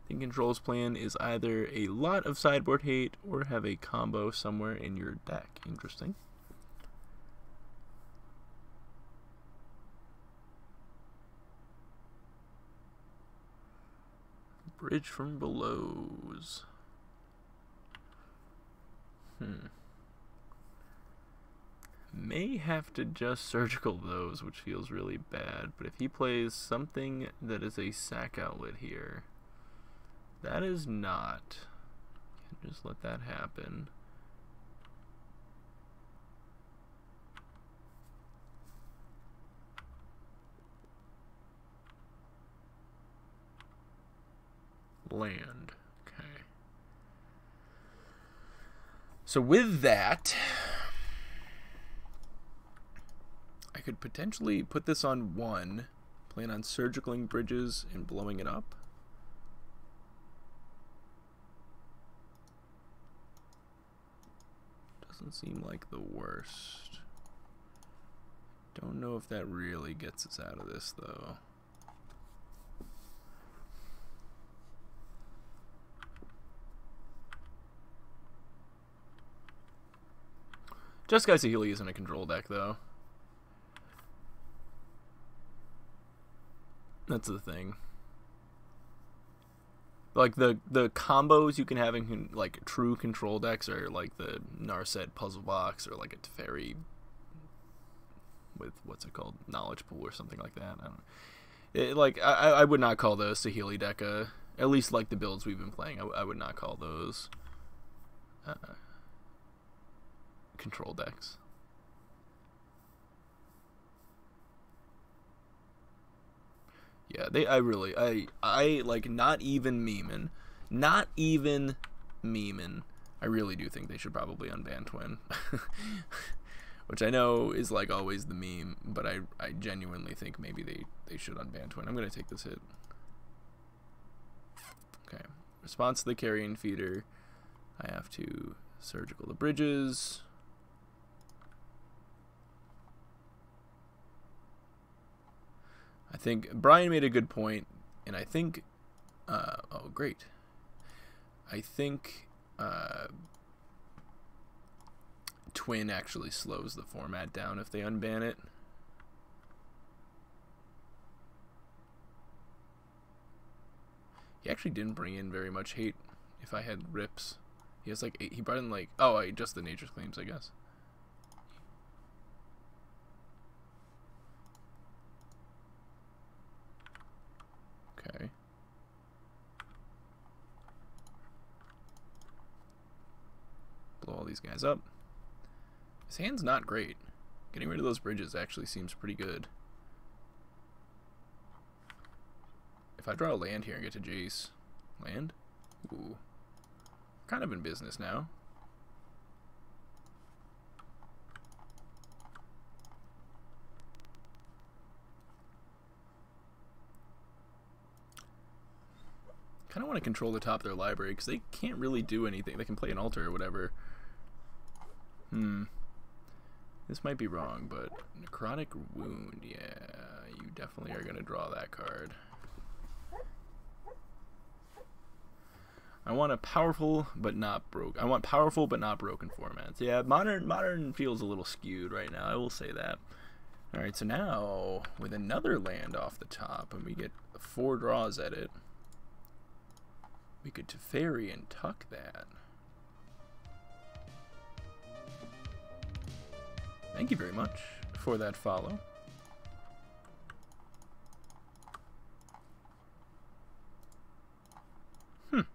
I think Control's plan is either a lot of sideboard hate or have a combo somewhere in your deck. Interesting. Bridge from Below's. May have to just surgical those, which feels really bad. But if he plays something that is a sack outlet here, that is not. Can just let that happen. Land. Okay. So with that, I could potentially put this on 1, plan on surgicaling bridges and blowing it up. Doesn't seem like the worst. Don't know if that really gets us out of this, though. Jeskai Saheeli isn't a control deck, though. That's the thing. Like, the combos you can have in, like, true control decks are, like, the Narset Puzzle Box or, like, a Teferi with, what's it called? Knowledge Pool or something like that. I don't know. I would not call the Saheeli deck at least, like, the builds we've been playing, I would not call those control decks. Yeah, I like, not even memeing. I really do think they should probably unban Twin. Which I know is, like, always the meme, but I genuinely think maybe they should unban Twin. I'm going to take this hit. Okay. Response to the carrion feeder. I have to surgical the bridges. I think Brian made a good point, and I think, oh, great. I think Twin actually slows the format down if they unban it. He actually didn't bring in very much hate if I had rips. He has, like, 8, he brought in, like, oh, just the Nature's Claims, I guess. Okay. Blow all these guys up. His hand's not great. Getting rid of those bridges actually seems pretty good. If I draw a land here and get to Jace. Land? Ooh. Kind of in business now. Kind of want to control the top of their library because they can't really do anything. They can play an altar or whatever. This might be wrong, but Necrotic Wound, yeah, you definitely are going to draw that card. I want a powerful but not broke. I want powerful but not broken formats. Yeah, modern feels a little skewed right now. I will say that. All right, so now with another land off the top, and we get 4 draws at it. We could Teferi and tuck that. Thank you very much for that follow. Look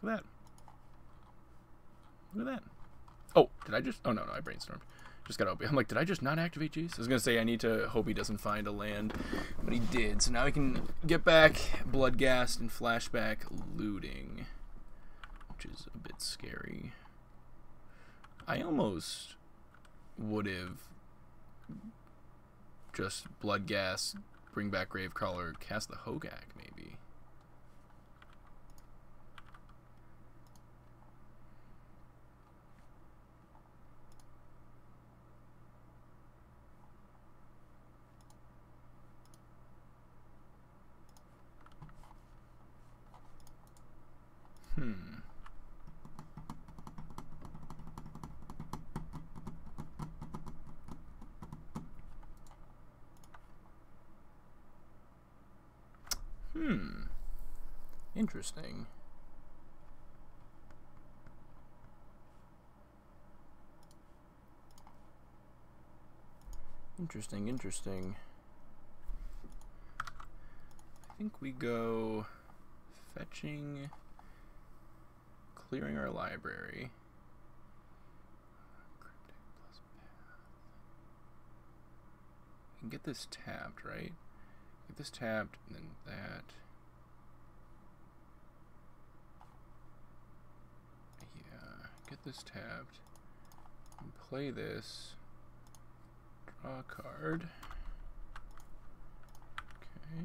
at that. Look at that. Oh, did I just... Oh, no, I brainstormed. Just got open. I'm like, did I just not activate Jace? I was going to say I need to hope he doesn't find a land, but he did. So now I can get back Bloodghast and flashback looting, which is a bit scary. I almost would have just Bloodghast, bring back Gravecrawler, cast the Hogak, maybe. Interesting. Interesting. I think we go fetching, clearing our library. We can get this tapped, right? Get this tapped, and then that. Yeah, get this tapped. And play this. Draw a card. Okay.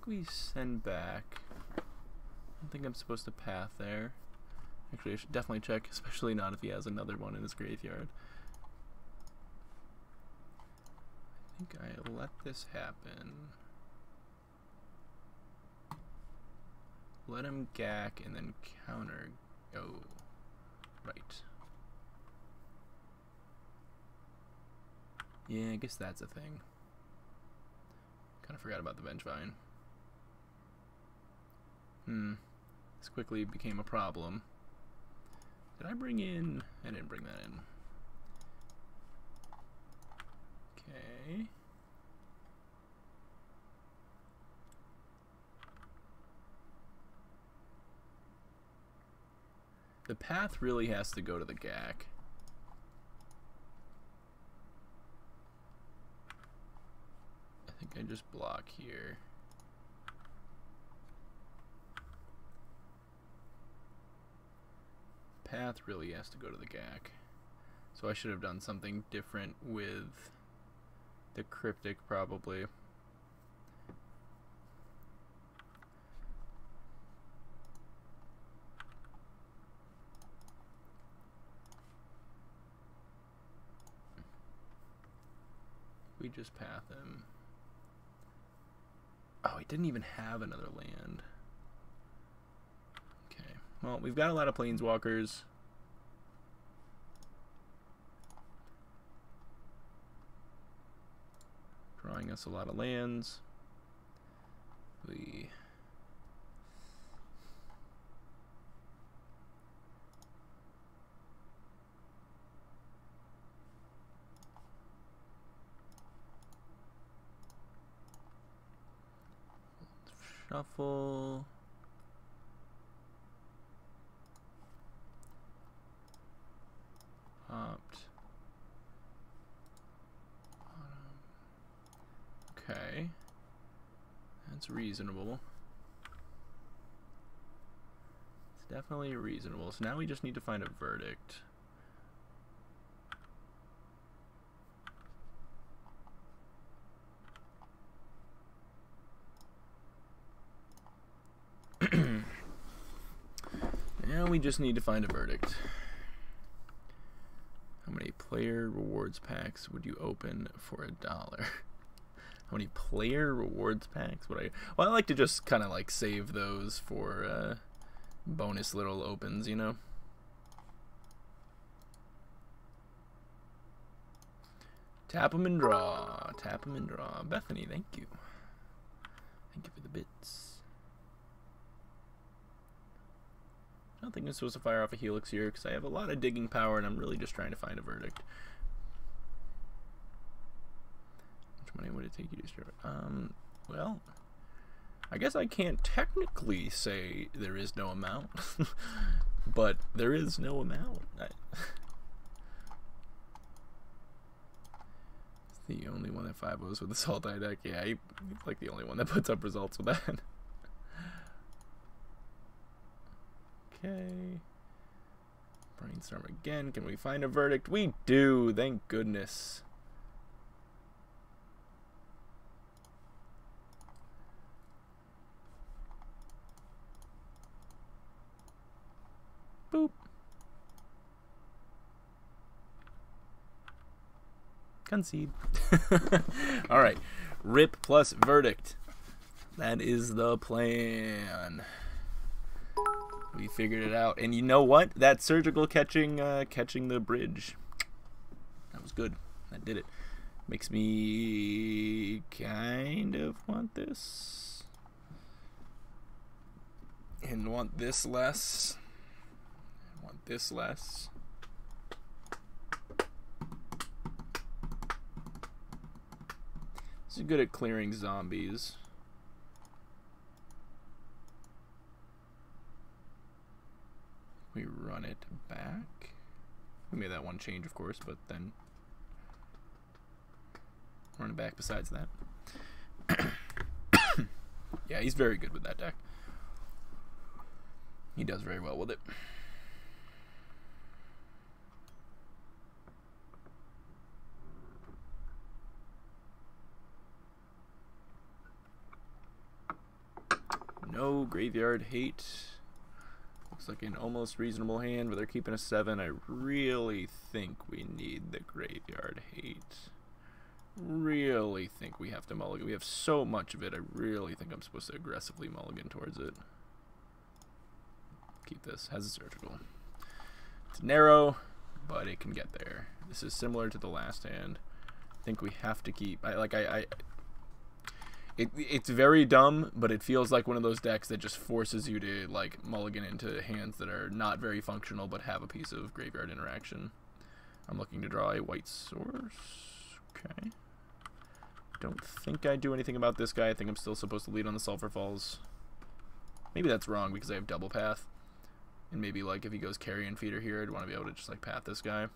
we send back. I don't think I'm supposed to path there. Actually, I should definitely check, especially not if he has another one in his graveyard. I think I let this happen. Let him gack and then counter. Oh, right. Yeah, I guess that's a thing. Kind of forgot about the Vengevine. This quickly became a problem. Did I bring in? I didn't bring that in. Okay. The path really has to go to the GAC. I think I just block here. Path really has to go to the GAC. So I should have done something different with the Cryptic probably. We just path him. Oh, he didn't even have another land. Okay. Well, we've got a lot of planeswalkers. Drawing us a lot of lands. We shuffle. Opt. Okay. That's reasonable. It's definitely reasonable. So now we just need to find a verdict. Now we just need to find a verdict. How many player rewards packs would you open for $1? How many player rewards packs would I... Well, I like to just kind of like save those for bonus little opens, you know? Tap 'em and draw. Tap 'em and draw. Bethany, thank you. Thank you for the bits. I don't think I'm supposed to fire off a Helix here because I have a lot of digging power and I'm really just trying to find a verdict. How much money would it take you to destroy it? Well, I guess I can't technically say there is no amount, but there is no amount. It's the only one that 5-0s with the Sultai deck. Yeah, he's like the only one that puts up results with that. Okay. Brainstorm again. Can we find a verdict? We do. Thank goodness. Boop. Concede. All right. Rip plus verdict. That is the plan. We figured it out. And you know what? That surgical catching the bridge. That was good. That did it. Makes me kind of want this. And want this less. And want this less. This is good at clearing zombies. We run it back. We made that one change, of course, but then run it back besides that. Yeah, he's very good with that deck. He does very well with it. No graveyard hate. Looks like an almost reasonable hand, but they're keeping a 7. I really think we need the graveyard hate. Really think we have to mulligan. We have so much of it. I really think I'm supposed to aggressively mulligan towards it. Keep this. Has a surgical. It's narrow, but it can get there. This is similar to the last hand. I think we have to keep. It's very dumb, but it feels like one of those decks that just forces you to like mulligan into hands that are not very functional but have a piece of graveyard interaction. I'm looking to draw a white source. Okay. Don't think I do anything about this guy. I think I'm still supposed to lead on the Sulphur Falls. Maybe that's wrong because I have double path. And maybe like if he goes Carrion Feeder here, I'd want to be able to just like path this guy.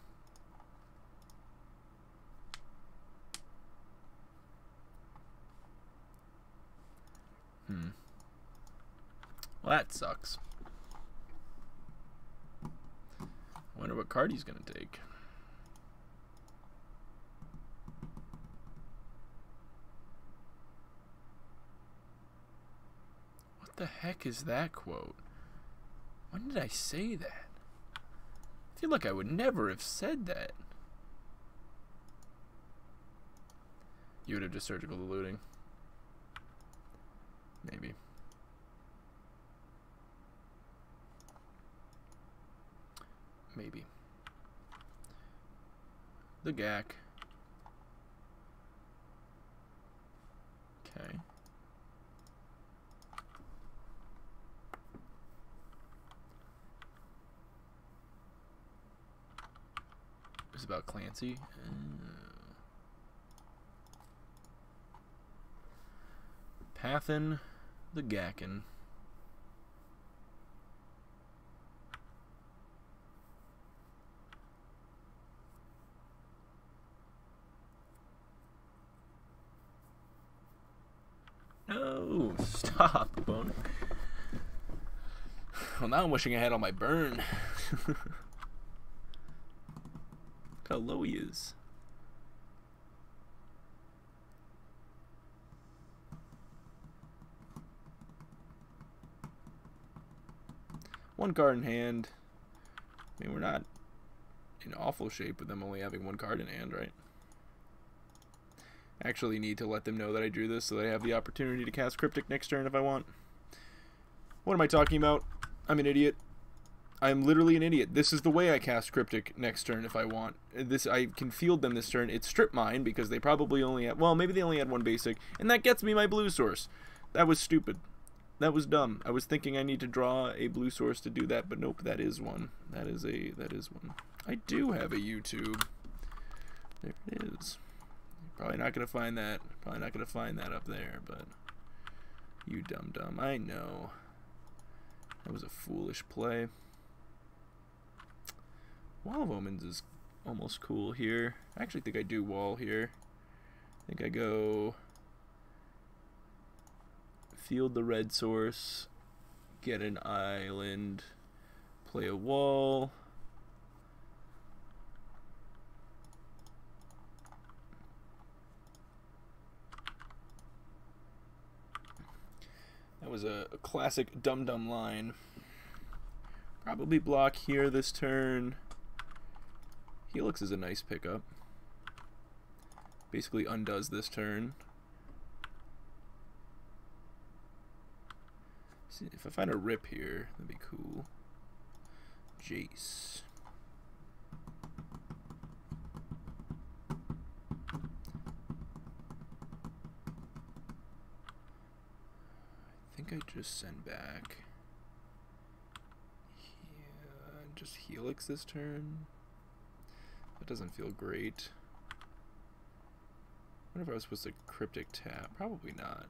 Well, that sucks. I wonder what card he's going to take. What the heck is that quote? When did I say that? I feel like I would never have said that. You would have just surgical eluding. Maybe. Maybe. The Gak. Okay. It's about Clancy. Pathin the Gakin. No, stop, Bone. Well, now I'm wishing I had all my burn. Look how low he is. One card in hand. I mean, we're not in awful shape with them only having one card in hand, right? Actually need to let them know that I drew this so that I have the opportunity to cast Cryptic next turn if I want. What am I talking about? I'm an idiot. I'm literally an idiot. This is the way I cast Cryptic next turn if I want. I can field them this turn. It's Strip Mine because they probably only had, well, maybe they only had one basic, and that gets me my blue source. That was stupid. That was dumb. I was thinking I need to draw a blue source to do that, but nope, that is one. That is one. I do have a YouTube. There it is. Probably not gonna find that. Probably not gonna find that up there, but you dum-dum. I know. That was a foolish play. Wall of Omens is almost cool here. I actually think I do wall here. I think I go field the red source, get an island, play a wall. That was a classic dum-dum line. Probably block here this turn. Helix is a nice pickup. Basically undoes this turn. See, if I find a rip here, that'd be cool. Jace. I think I just send back. Yeah, just Helix this turn. That doesn't feel great. I wonder if I was supposed to Cryptic tap. Probably not.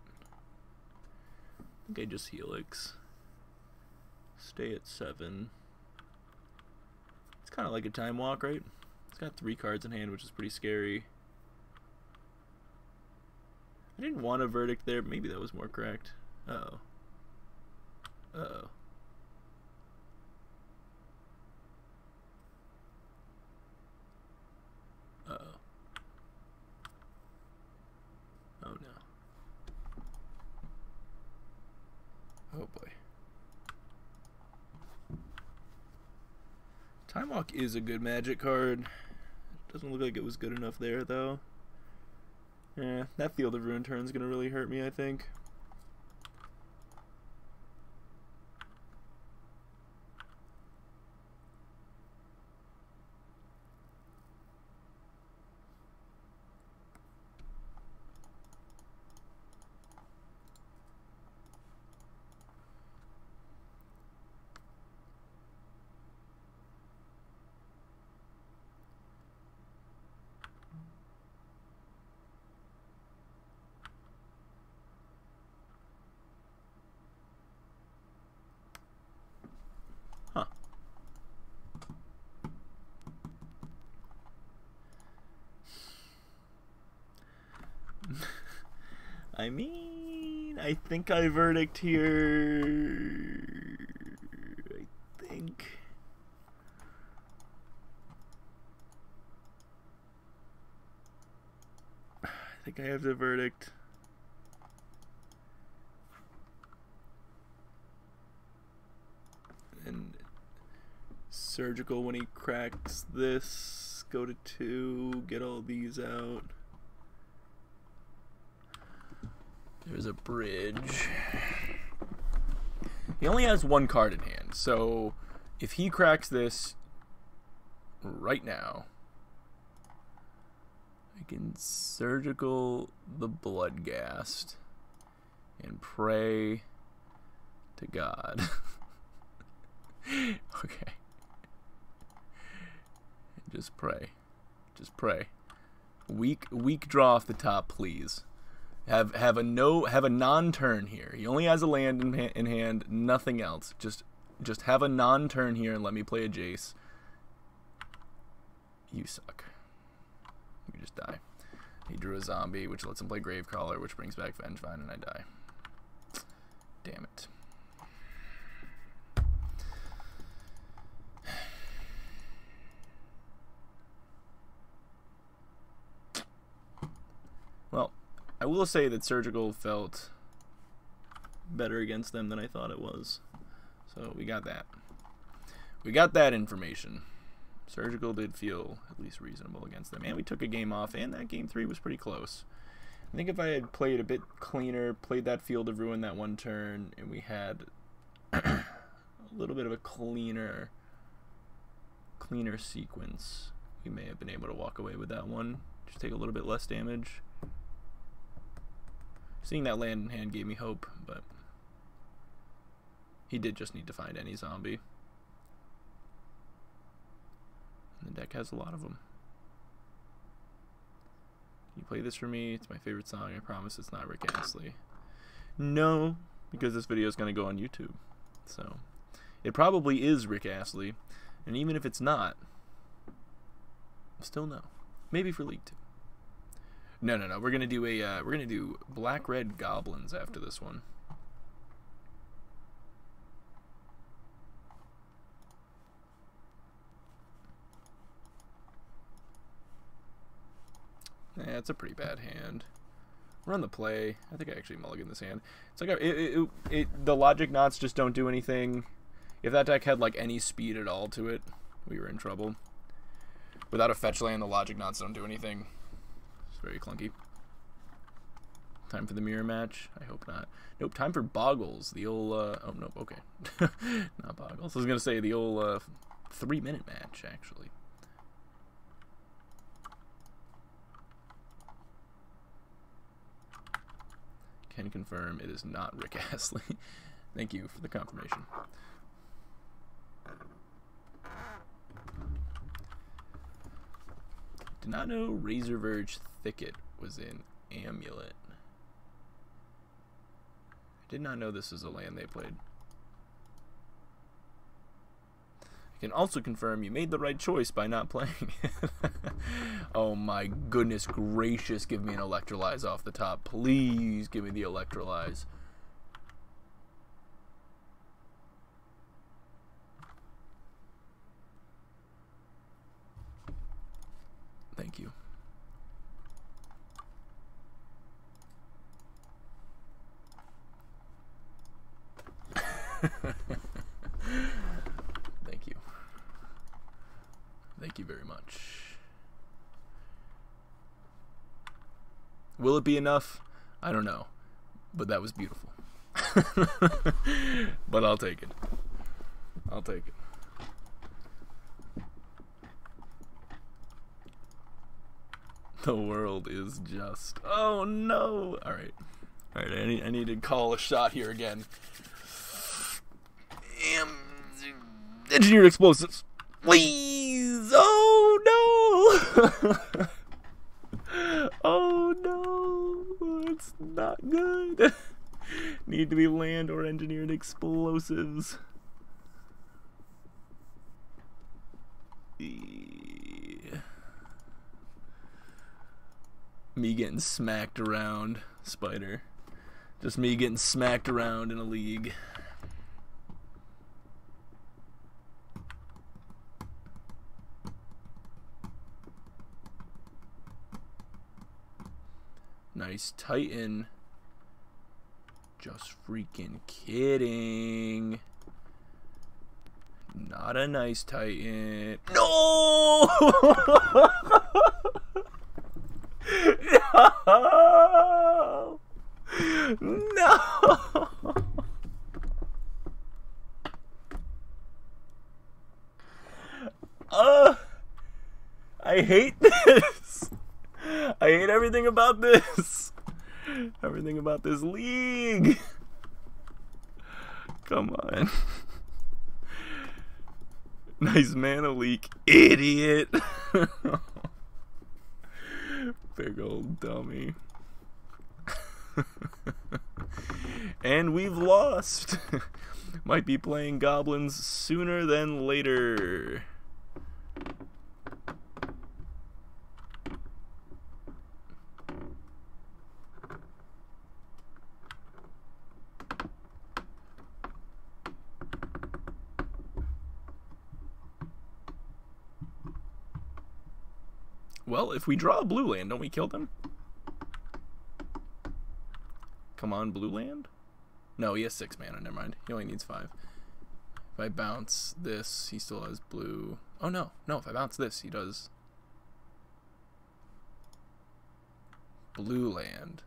I think I just Helix. Stay at 7. It's kind of like a Time Walk, right? It's got 3 cards in hand, which is pretty scary. I didn't want a Verdict there. Maybe that was more correct. Uh-oh. Uh-oh. Uh-oh. Oh, no. Oh boy. Time Walk is a good Magic card. Doesn't look like it was good enough there, though. Yeah, that Field of Ruin turn is going to really hurt me, I think. Huh. I mean, I think I verdict here. I think. I think I have the verdict. And Surgical, when he cracks this, go to 2, get all these out. There's a bridge. He only has 1 card in hand, so if he cracks this right now, I can Surgical the Bloodghast and pray to God. Okay. Just pray. Just pray. Weak draw off the top, please. Have a non-turn here. He only has a land in hand, nothing else. Just have a non-turn here and let me play a Jace. You suck. You just die. He drew a zombie, which lets him play Gravecrawler, which brings back Vengevine, and I die. Damn it. Well, I will say that Surgical felt better against them than I thought it was. So we got that. We got that information. Surgical did feel at least reasonable against them. And we took a game off, and that game 3 was pretty close. I think if I had played a bit cleaner, played that Field of Ruin that 1 turn, and we had a little bit of a cleaner sequence, we may have been able to walk away with that one. Just take a little bit less damage. Seeing that land in hand gave me hope, but he did just need to find any zombie. And the deck has a lot of them. Can you play this for me? It's my favorite song. I promise it's not Rick Astley. No, because this video is going to go on YouTube. So it probably is Rick Astley, and even if it's not, still no. Maybe for League 2. No. We're gonna do Black Red Goblins after this one. Yeah, it's a pretty bad hand. Run the play. I think I actually mulligan this hand. It's like the logic knots just don't do anything. If that deck had like any speed at all to it, we were in trouble. Without a fetch land, the logic knots don't do anything. It's very clunky. Time for the mirror match? I hope not. Nope, time for Boggles. The old, oh, nope, okay. Not Boggles. I was going to say the old 3-minute match, actually. Can confirm it is not Rick Astley. Thank you for the confirmation. Did not know Razor Verge Thicket was in Amulet. I did not know this was a land they played. I can also confirm you made the right choice by not playing it. Oh my goodness gracious, give me an Electrolyze off the top. Please give me the Electrolyze. Thank you. Thank you very much. Will it be enough? I don't know. But that was beautiful. But I'll take it. I'll take it. The world is just... Oh, no! Alright. Alright, I need to call a shot here again. Engineered explosives. Please! Oh, no! Oh, no! It's not good. Need to be land or engineered explosives. Me getting smacked around, Spider. Just me getting smacked around in a league. Nice Titan. Just freaking kidding. Not a nice Titan. No! No! No! I hate this. I hate everything about this. Everything about this league. Come on. Nice mana leak, idiot. Big old dummy. And we've lost. Might be playing goblins sooner than later. Well, if we draw a blue land, don't we kill them? Come on, blue land? No, he has 6 mana, never mind. He only needs 5. If I bounce this, he still has blue. Oh, no. No, if I bounce this, he does blue land.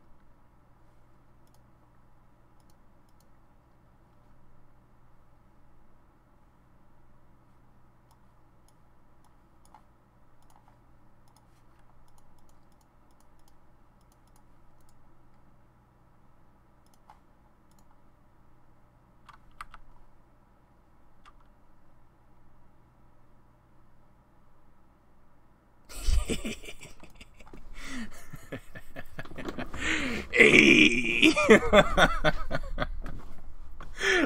Hey!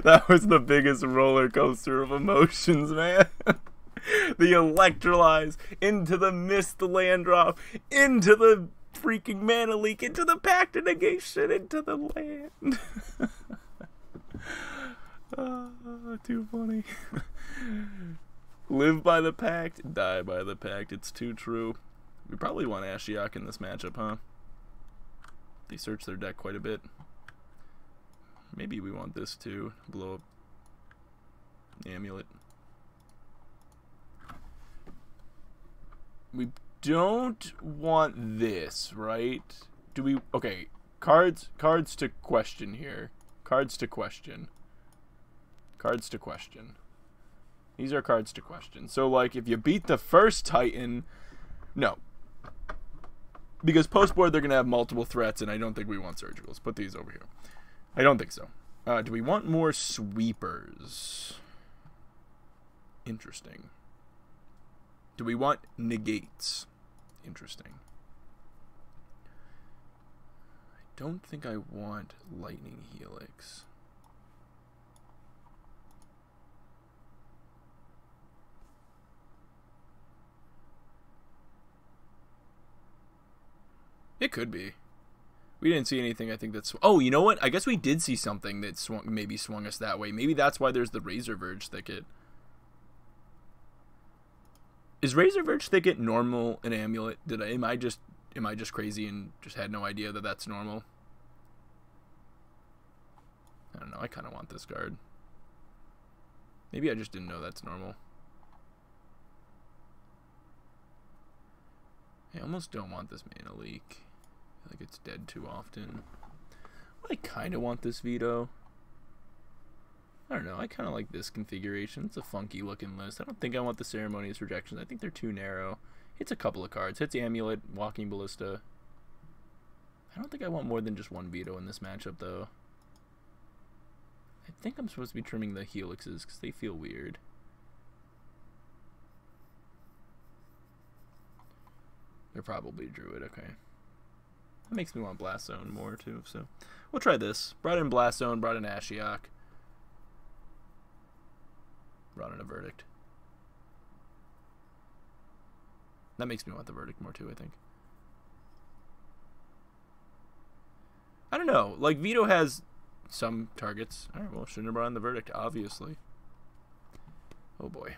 That was the biggest roller coaster of emotions, man. The electrolyze into the missed land drop, into the freaking mana leak, into the pact of negation, into the land. Too funny. Live by the pact, die by the pact. It's too true. We probably want Ashiok in this matchup, huh? They search their deck quite a bit. Maybe we want this too. Blow up Amulet. We don't want this, right? Do we? Okay, cards to question here. Cards to question. Cards to question. These are cards to question. So, like, if you beat the first Titan, no. Because post-board, they're going to have multiple threats, and I don't think we want surgicals. Put these over here. I don't think so. Do we want more sweepers? Interesting. Do we want negates? Interesting. I don't think I want lightning helix. It could be. We didn't see anything, I think that's... Oh, you know what? I guess we did see something that maybe swung us that way. Maybe that's why there's the Razor Verge Thicket. Is Razor Verge Thicket normal in Amulet? Am I just crazy and just had no idea that that's normal? I don't know. I kind of want this card. Maybe I just didn't know that's normal. I almost don't want this mana leak. I feel like it's dead too often. I kind of want this veto. I don't know. I kind of like this configuration. It's a funky looking list. I don't think I want the Ceremonious Rejections. I think they're too narrow. Hits a couple of cards. Hits Amulet, Walking Ballista. I don't think I want more than just one veto in this matchup, though. I think I'm supposed to be trimming the Helixes because they feel weird. They're probably Druid, okay. That makes me want Blast Zone more, too, so... We'll try this. Brought in Blast Zone, brought in Ashiok. Brought in a Verdict. That makes me want the Verdict more, too, I think. I don't know. Like, Veto has some targets. Alright, well, shouldn't have brought in the Verdict, obviously. Oh, boy.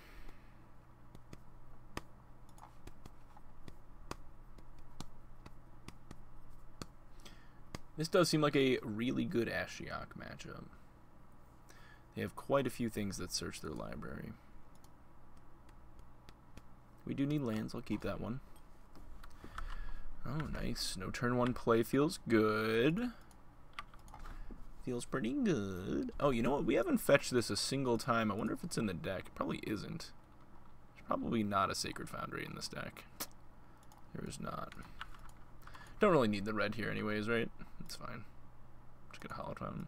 This does seem like a really good Ashiok matchup. They have quite a few things that search their library. We do need lands. I'll keep that one. Oh, nice. No turn one play feels good. Feels pretty good. Oh, you know what? We haven't fetched this a single time. I wonder if it's in the deck. It probably isn't. There's probably not a Sacred Foundry in this deck. There is not. Don't really need the red here anyways, right? It's fine. Just get a Hollow Fountain.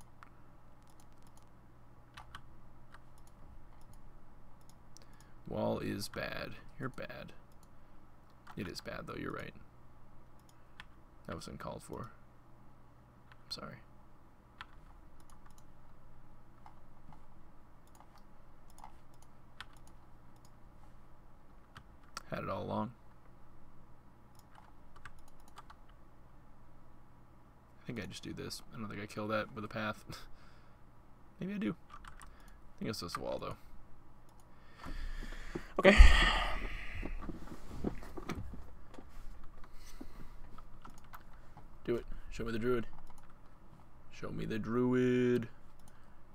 Wall is bad. You're bad. It is bad, though. You're right. That was uncalled for. I'm sorry. Had it all along. I think I just do this. I don't think I kill that with a path. Maybe I do. I think it's just a wall, though. Okay. Do it. Show me the druid. Show me the druid.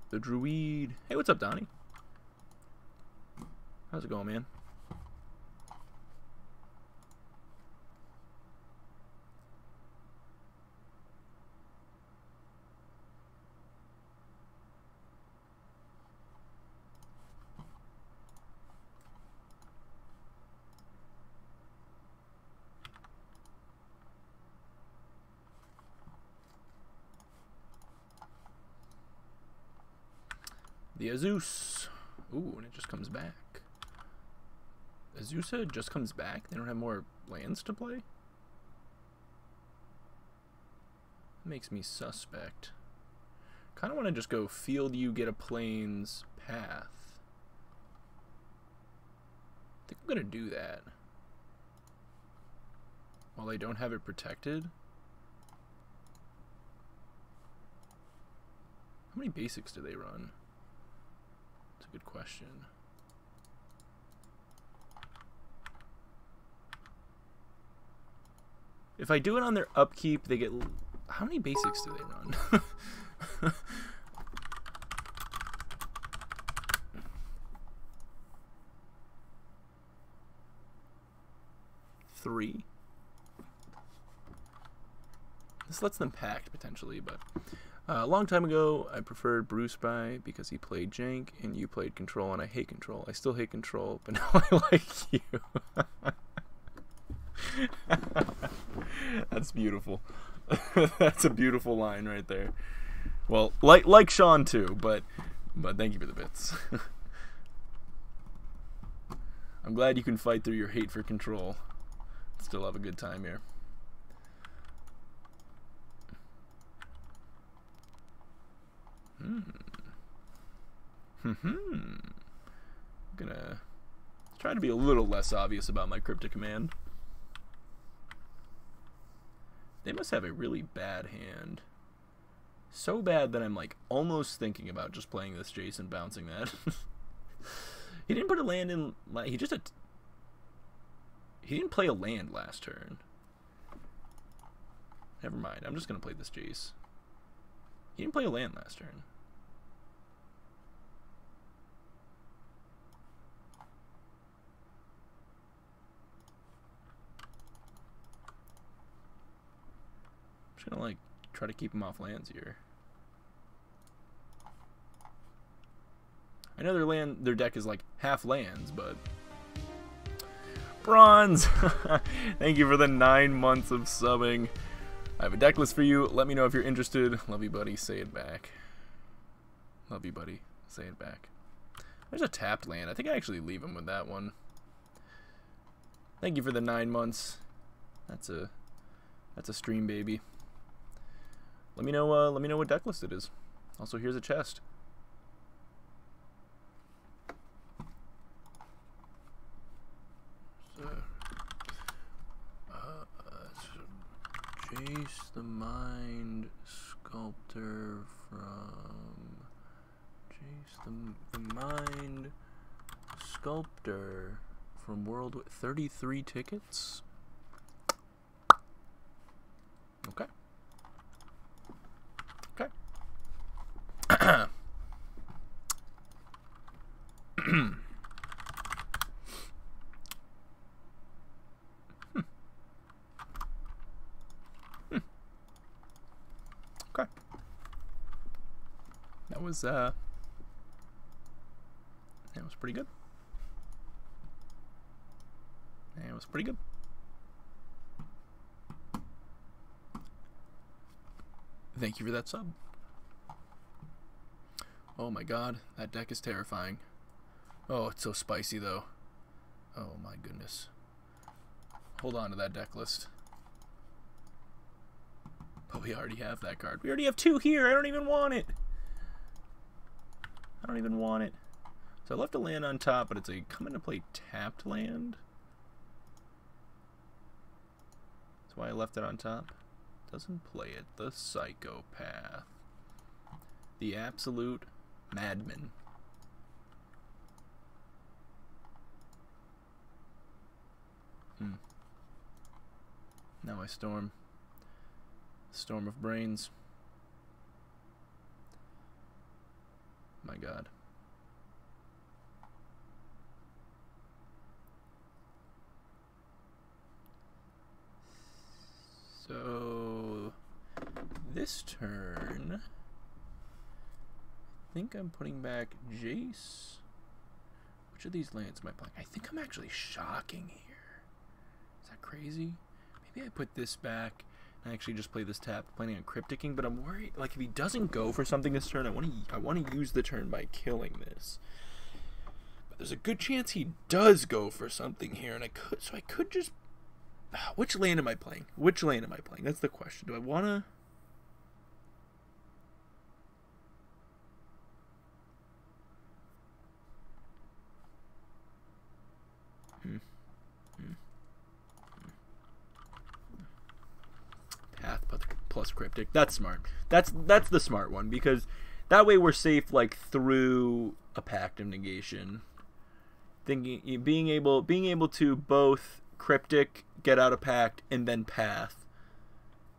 The druid. Hey, what's up, Donnie? How's it going, man? The Azusa. Ooh, and it just comes back. Azusa just comes back? They don't have more lands to play? Makes me suspect. Kind of want to just go field you, get a plains path. I think I'm going to do that. While I don't have it protected. How many basics do they run? Good question. If I do it on their upkeep, they get... How many basics do they run? Three? This lets them pact, potentially, but... a long time ago, I preferred Bruce By because he played Jank and you played Control, and I hate Control. I still hate Control, but now I like you. That's beautiful. That's a beautiful line right there. Well, like Sean too, but thank you for the bits. I'm glad you can fight through your hate for Control. Still have a good time here. I'm gonna try to be a little less obvious about my Cryptic Command. They must have a really bad hand. So bad that I'm like almost thinking about just playing this Jason, bouncing that. He didn't put a land in. He didn't play a land last turn. Never mind. I'm just gonna play this Jace. He didn't play a land last turn. Just gonna like try to keep them off lands here. I know their deck is like half lands, but Bronze. Thank you for the 9 months of subbing. I have a deck list for you. Let me know if you're interested. Love you, buddy. Say it back. Love you, buddy. Say it back. There's a tapped land. I think I actually leave him with that one. Thank you for the 9 months. That's a stream, baby. Let me know what deck list it is. Also, here's a chest. Chase the Mind Sculptor from the Mind Sculptor from World 33 tickets. Okay. Okay. Okay. That was pretty good. That was pretty good. Thank you for that sub. Oh my god, that deck is terrifying. Oh, it's so spicy though. Oh my goodness. Hold on to that deck list. But we already have that card. We already have 2 here. I don't even want it. I don't even want it. So I left a land on top, but it's a come into play tapped land. That's why I left it on top. Doesn't play it. The Psychopath. The Absolute Madman. Now I storm. Storm of Brains. My god. So this turn, I think I'm putting back Jace. Which of these lands am I playing? I think I'm actually shocking here. Is that crazy? Maybe I put this back. I actually just play this tap, planning on crypticking, but I'm worried. Like if he doesn't go for something this turn, I want to use the turn by killing this. But there's a good chance he does go for something here, and I could just. Which land am I playing? Which land am I playing? That's the question. Do I want to... Path plus Cryptic. That's smart. That's the smart one, because that way we're safe like through a Pact of Negation. Being able to both Cryptic, get out a Pact, and then Path.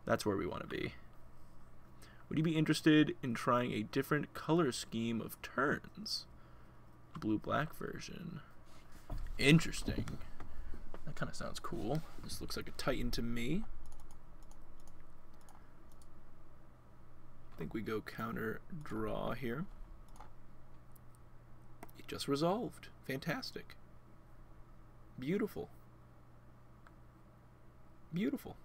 That's where we want to be. Would you be interested in trying a different color scheme of turns? Blue-black version. Interesting. That kind of sounds cool. This looks like a Titan to me. I think we go counter draw here. It just resolved. Fantastic. Beautiful. Beautiful.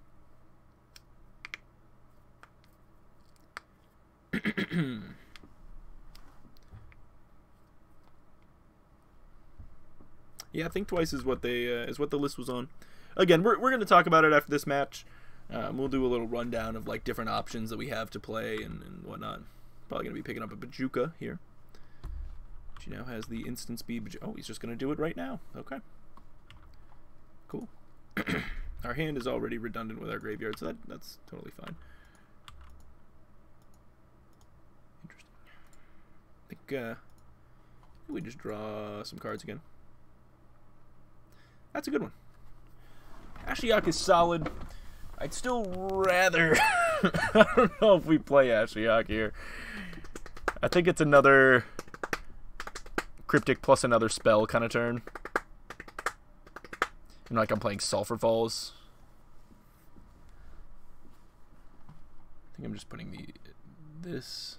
Yeah, think twice is what they is what the list was on. Again, we're going to talk about it after this match. We'll do a little rundown of like different options that we have to play and whatnot. Probably going to be picking up a Bajuka here. She now has the instant speed. Oh, he's just going to do it right now. Okay. Cool. Our hand is already redundant with our graveyard, so that's totally fine. Interesting. I think we just draw some cards again. That's a good one. Ashiok is solid. I'd still rather... I don't know if we play Ashiok here. I think it's another Cryptic plus another spell kind of turn. And like I'm playing Sulphur Falls. think I'm just putting this.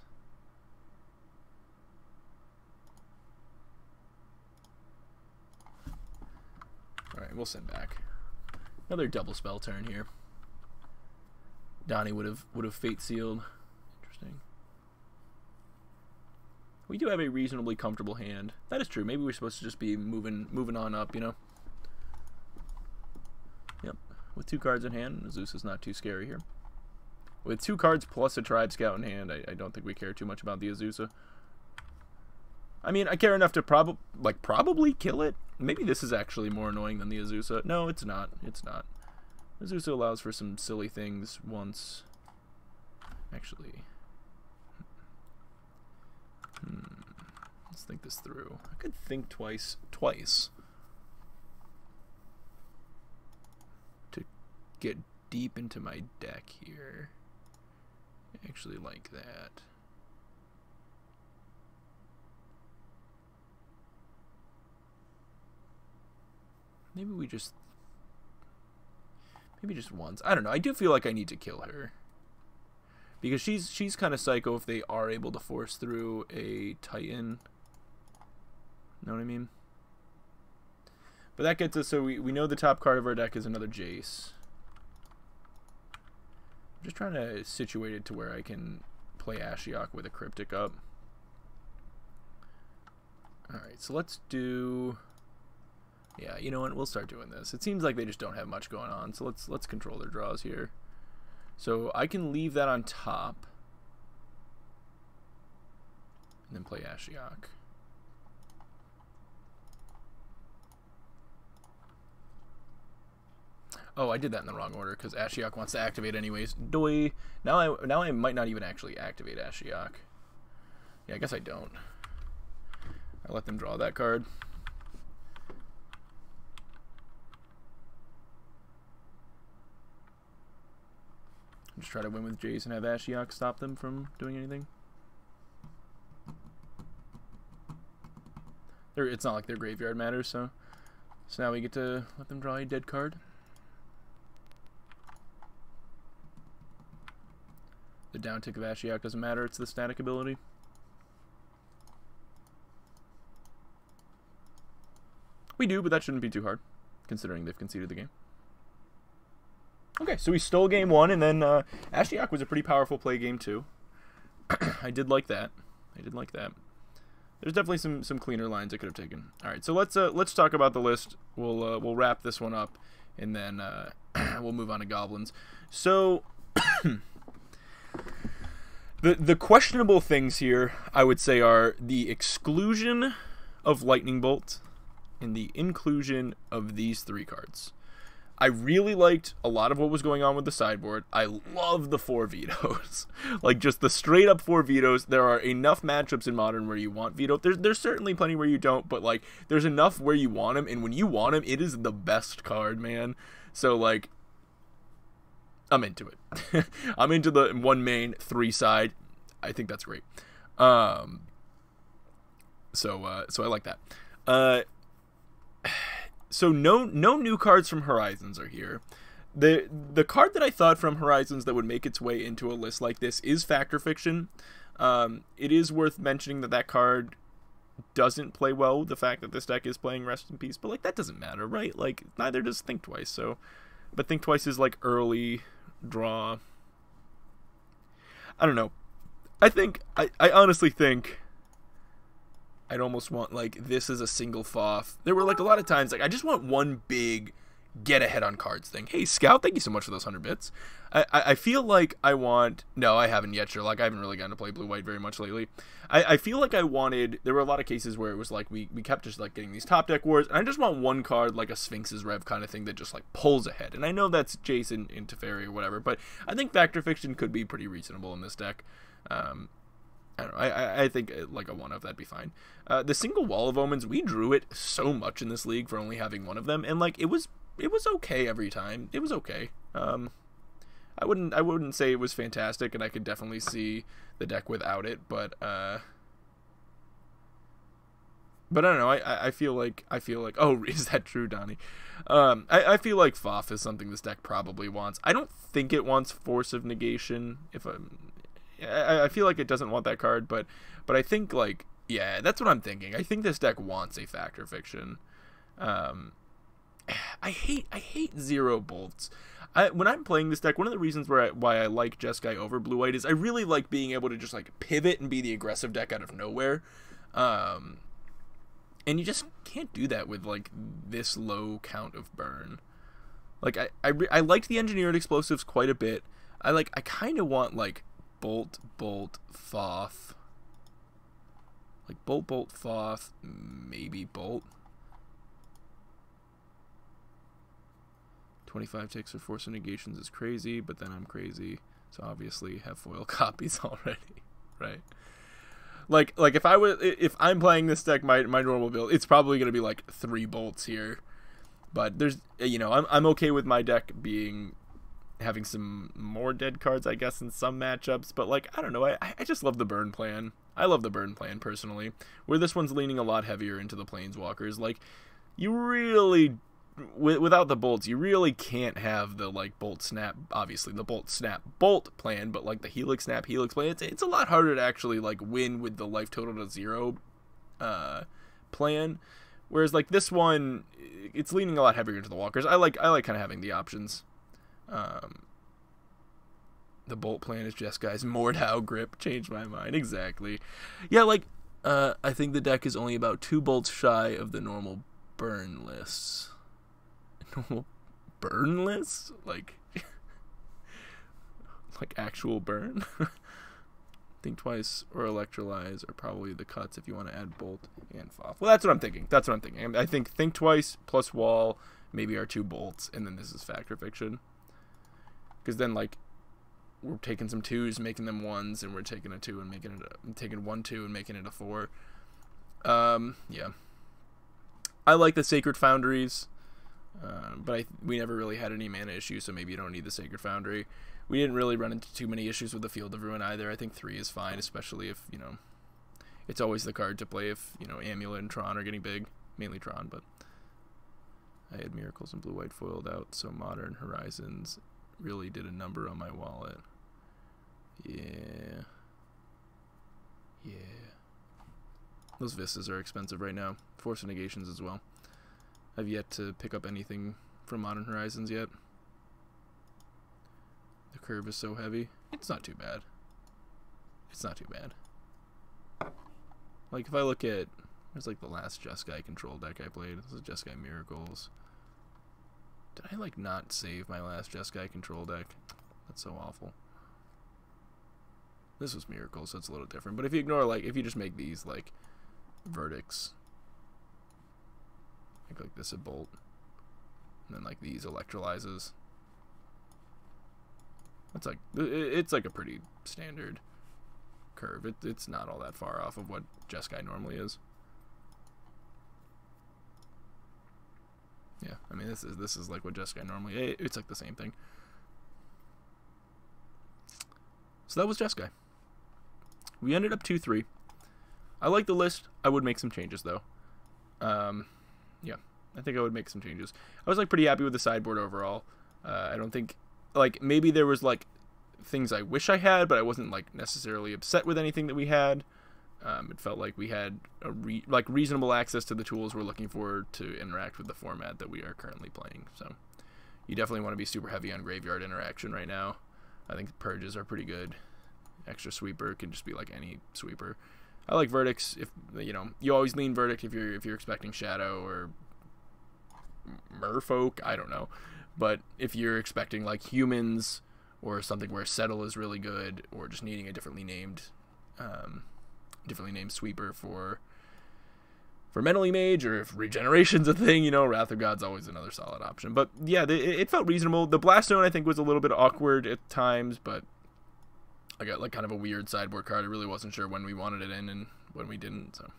Alright, we'll send back. Another double spell turn here. Donnie would have fate sealed. Interesting. We do have a reasonably comfortable hand. That is true. Maybe we're supposed to just be moving on up, you know? Yep. With 2 cards in hand, Zeus is not too scary here. With 2 cards plus a Tribe Scout in hand, I don't think we care too much about the Azusa. I mean, I care enough to probably kill it. Maybe this is actually more annoying than the Azusa. No, it's not. It's not. Azusa allows for some silly things once. Actually. Let's think this through. I could think twice to get deep into my deck here. I actually like that. Maybe just once. I don't know. I do feel like I need to kill her. Because she's kind of psycho if they are able to force through a Titan. Know what I mean? But that gets us, so we know the top card of our deck is another Jace. I'm just trying to situate it to where I can play Ashiok with a Cryptic up. Alright, so let's do... Yeah, you know what? We'll start doing this. It seems like they just don't have much going on, so let's control their draws here. So I can leave that on top. And then play Ashiok. Oh, I did that in the wrong order because Ashiok wants to activate anyways. Doi. Now I might not even actually activate Ashiok. Yeah, I guess I don't. I let them draw that card. Just try to win with Jace and have Ashiok stop them from doing anything. It's not like their graveyard matters, so now we get to let them draw a dead card. The down tick of Ashiok doesn't matter, it's the static ability. We do, but that shouldn't be too hard, considering they've conceded the game. Okay, so we stole game 1, and then Ashiok was a pretty powerful play game 2. I did like that. There's definitely some cleaner lines I could have taken. All right, so let's talk about the list. We'll wrap this one up, and then we'll move on to goblins. So the questionable things here, I would say, are the exclusion of Lightning Bolt and the inclusion of these 3 cards. I really liked a lot of what was going on with the sideboard. I love the 4 vetoes. Like, just the straight up 4 vetoes. There are enough matchups in Modern where you want veto. There's certainly plenty where you don't, but, like, there's enough where you want them, and when you want them, it is the best card, man. So, like, I'm into it. I'm into the 1 main, 3 side. I think that's great. So I like that. So no new cards from Horizons are here. The card that I thought from Horizons that would make its way into a list like this is Factor Fiction. It is worth mentioning that card doesn't play well with the fact that this deck is playing Rest in Peace, but like that doesn't matter, right? Like neither does Think Twice. So, but Think Twice is like early draw. I don't know. I honestly think I'd almost want, like, this as a single FOF. There were, like, a lot of times, like, I just want one big get ahead on cards thing. Hey, Scout, thank you so much for those 100 bits. I feel like I want... No, I haven't yet, Sherlock. I haven't really gotten to play Blue-White very much lately. I feel like I wanted... There were a lot of cases where it was, like, we kept just, like, getting these top deck wars, and I just want one card, like a Sphinx's Rev kind of thing that just, like, pulls ahead. And I know that's Jason in Teferi or whatever, but I think Factor Fiction could be pretty reasonable in this deck. I don't know. I think like a 1-of that'd be fine. The single Wall of Omens, we drew it so much in this league for only having 1 of them, and like it was okay every time. It was okay. I wouldn't say it was fantastic, and I could definitely see the deck without it, but But I don't know. I feel like oh, is that true, Donnie? I feel like Foff is something this deck probably wants. I don't think it wants Force of Negation. I feel like it doesn't want that card, but I think like yeah, that's what I'm thinking. I think this deck wants a Fact or Fiction. I hate 0 bolts. When I'm playing this deck, one of the reasons why I like Jeskai over Blue White is I really like being able to just like pivot and be the aggressive deck out of nowhere. And you just can't do that with like this low count of burn. Like I liked the engineered explosives quite a bit. I kind of want like bolt Foff. Like bolt Foff, maybe bolt. 25 ticks for Force of Negations is crazy, but then I'm crazy, so obviously have foil copies already, right? Like if I'm playing this deck, my normal build, it's probably gonna be like 3 bolts here, but there's I'm okay with my deck having some more dead cards, I guess, in some matchups, but like I don't know, I just love the burn plan. I love the burn plan personally, where this one's leaning a lot heavier into the planeswalkers. Like you really. Without the bolts, you really can't have the like bolt snap. Obviously, the bolt snap bolt plan, but like the helix snap helix plan, it's a lot harder to actually like win with the life total to 0 plan. Whereas like this one, it's leaning a lot heavier into the walkers. I like kind of having the options. The bolt plan is Jeskai's Mordhau grip. Changed my mind exactly. Yeah, like I think the deck is only about 2 bolts shy of the normal burn lists. Normal burn lists? Like actual burn? Think Twice or Electrolyze are probably the cuts if you want to add Bolt and Foff. Well, that's what I'm thinking. I think Twice plus Wall maybe are 2 bolts, and then this is Fact or Fiction. Because then, like, we're taking some 2s, making them 1s, and we're taking a 2 and making it taking 1, 2 and making it a 4. Yeah. I like the Sacred Foundries. But we never really had any mana issues, so maybe you don't need the Sacred Foundry. We didn't really run into too many issues with the Field of Ruin either. I think 3 is fine, especially if, it's always the card to play if, Amulet and Tron are getting big. Mainly Tron, but I had Miracles and Blue-White foiled out, so Modern Horizons really did a number on my wallet. Yeah. Those Vistas are expensive right now. Force of Negations as well. I've yet to pick up anything from Modern Horizons yet. The curve is so heavy. It's not too bad. Like, if I look at... There's, like, the last Jeskai control deck I played. This is Jeskai Miracles. Did I, like, not save my last Jeskai control deck? That's so awful. This was Miracles, so it's a little different. But if you ignore, like, if you just make these, like, verdicts... like this a bolt, and then like these electrolyzes. It's like a pretty standard curve. It's not all that far off of what Jeskai normally is. Yeah, I mean this is like what Jeskai normally. It's like the same thing. So that was Jeskai. We ended up 2-3. I like the list. I would make some changes though. Yeah, I think I would make some changes. I was like pretty happy with the sideboard overall. I don't think like maybe there was like things I wish I had, but I wasn't like necessarily upset with anything that we had. It felt like we had a reasonable access to the tools we're looking for to interact with the format that we are currently playing. So you definitely want to be super heavy on graveyard interaction right now. I think purges are pretty good. Extra sweeper can just be like any sweeper. I like verdicts. If you always lean verdict if you're expecting shadow or merfolk, I don't know. But if you're expecting like humans or something where settle is really good, or just needing a differently named sweeper for mentally mage, or if regeneration's a thing, Wrath of God's always another solid option. But yeah, it felt reasonable. The Blaststone I think was a little bit awkward at times, but I got like kind of a weird sideboard card. I really wasn't sure when we wanted it in and when we didn't, so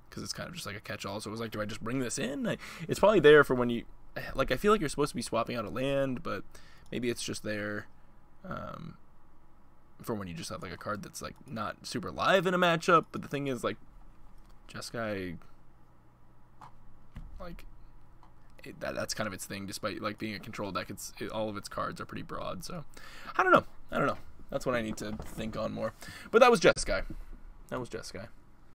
because it's kind of just like a catch-all. So it was like, do I just bring this in? It's probably there for when you like. I feel like you're supposed to be swapping out a land, but maybe it's just there for when you just have like a card that's like not super live in a matchup. But the thing is, like, Jeskai like that's kind of its thing. Despite like being a control deck, all of its cards are pretty broad. So I don't know. That's what I need to think on more. But that was Jeskai.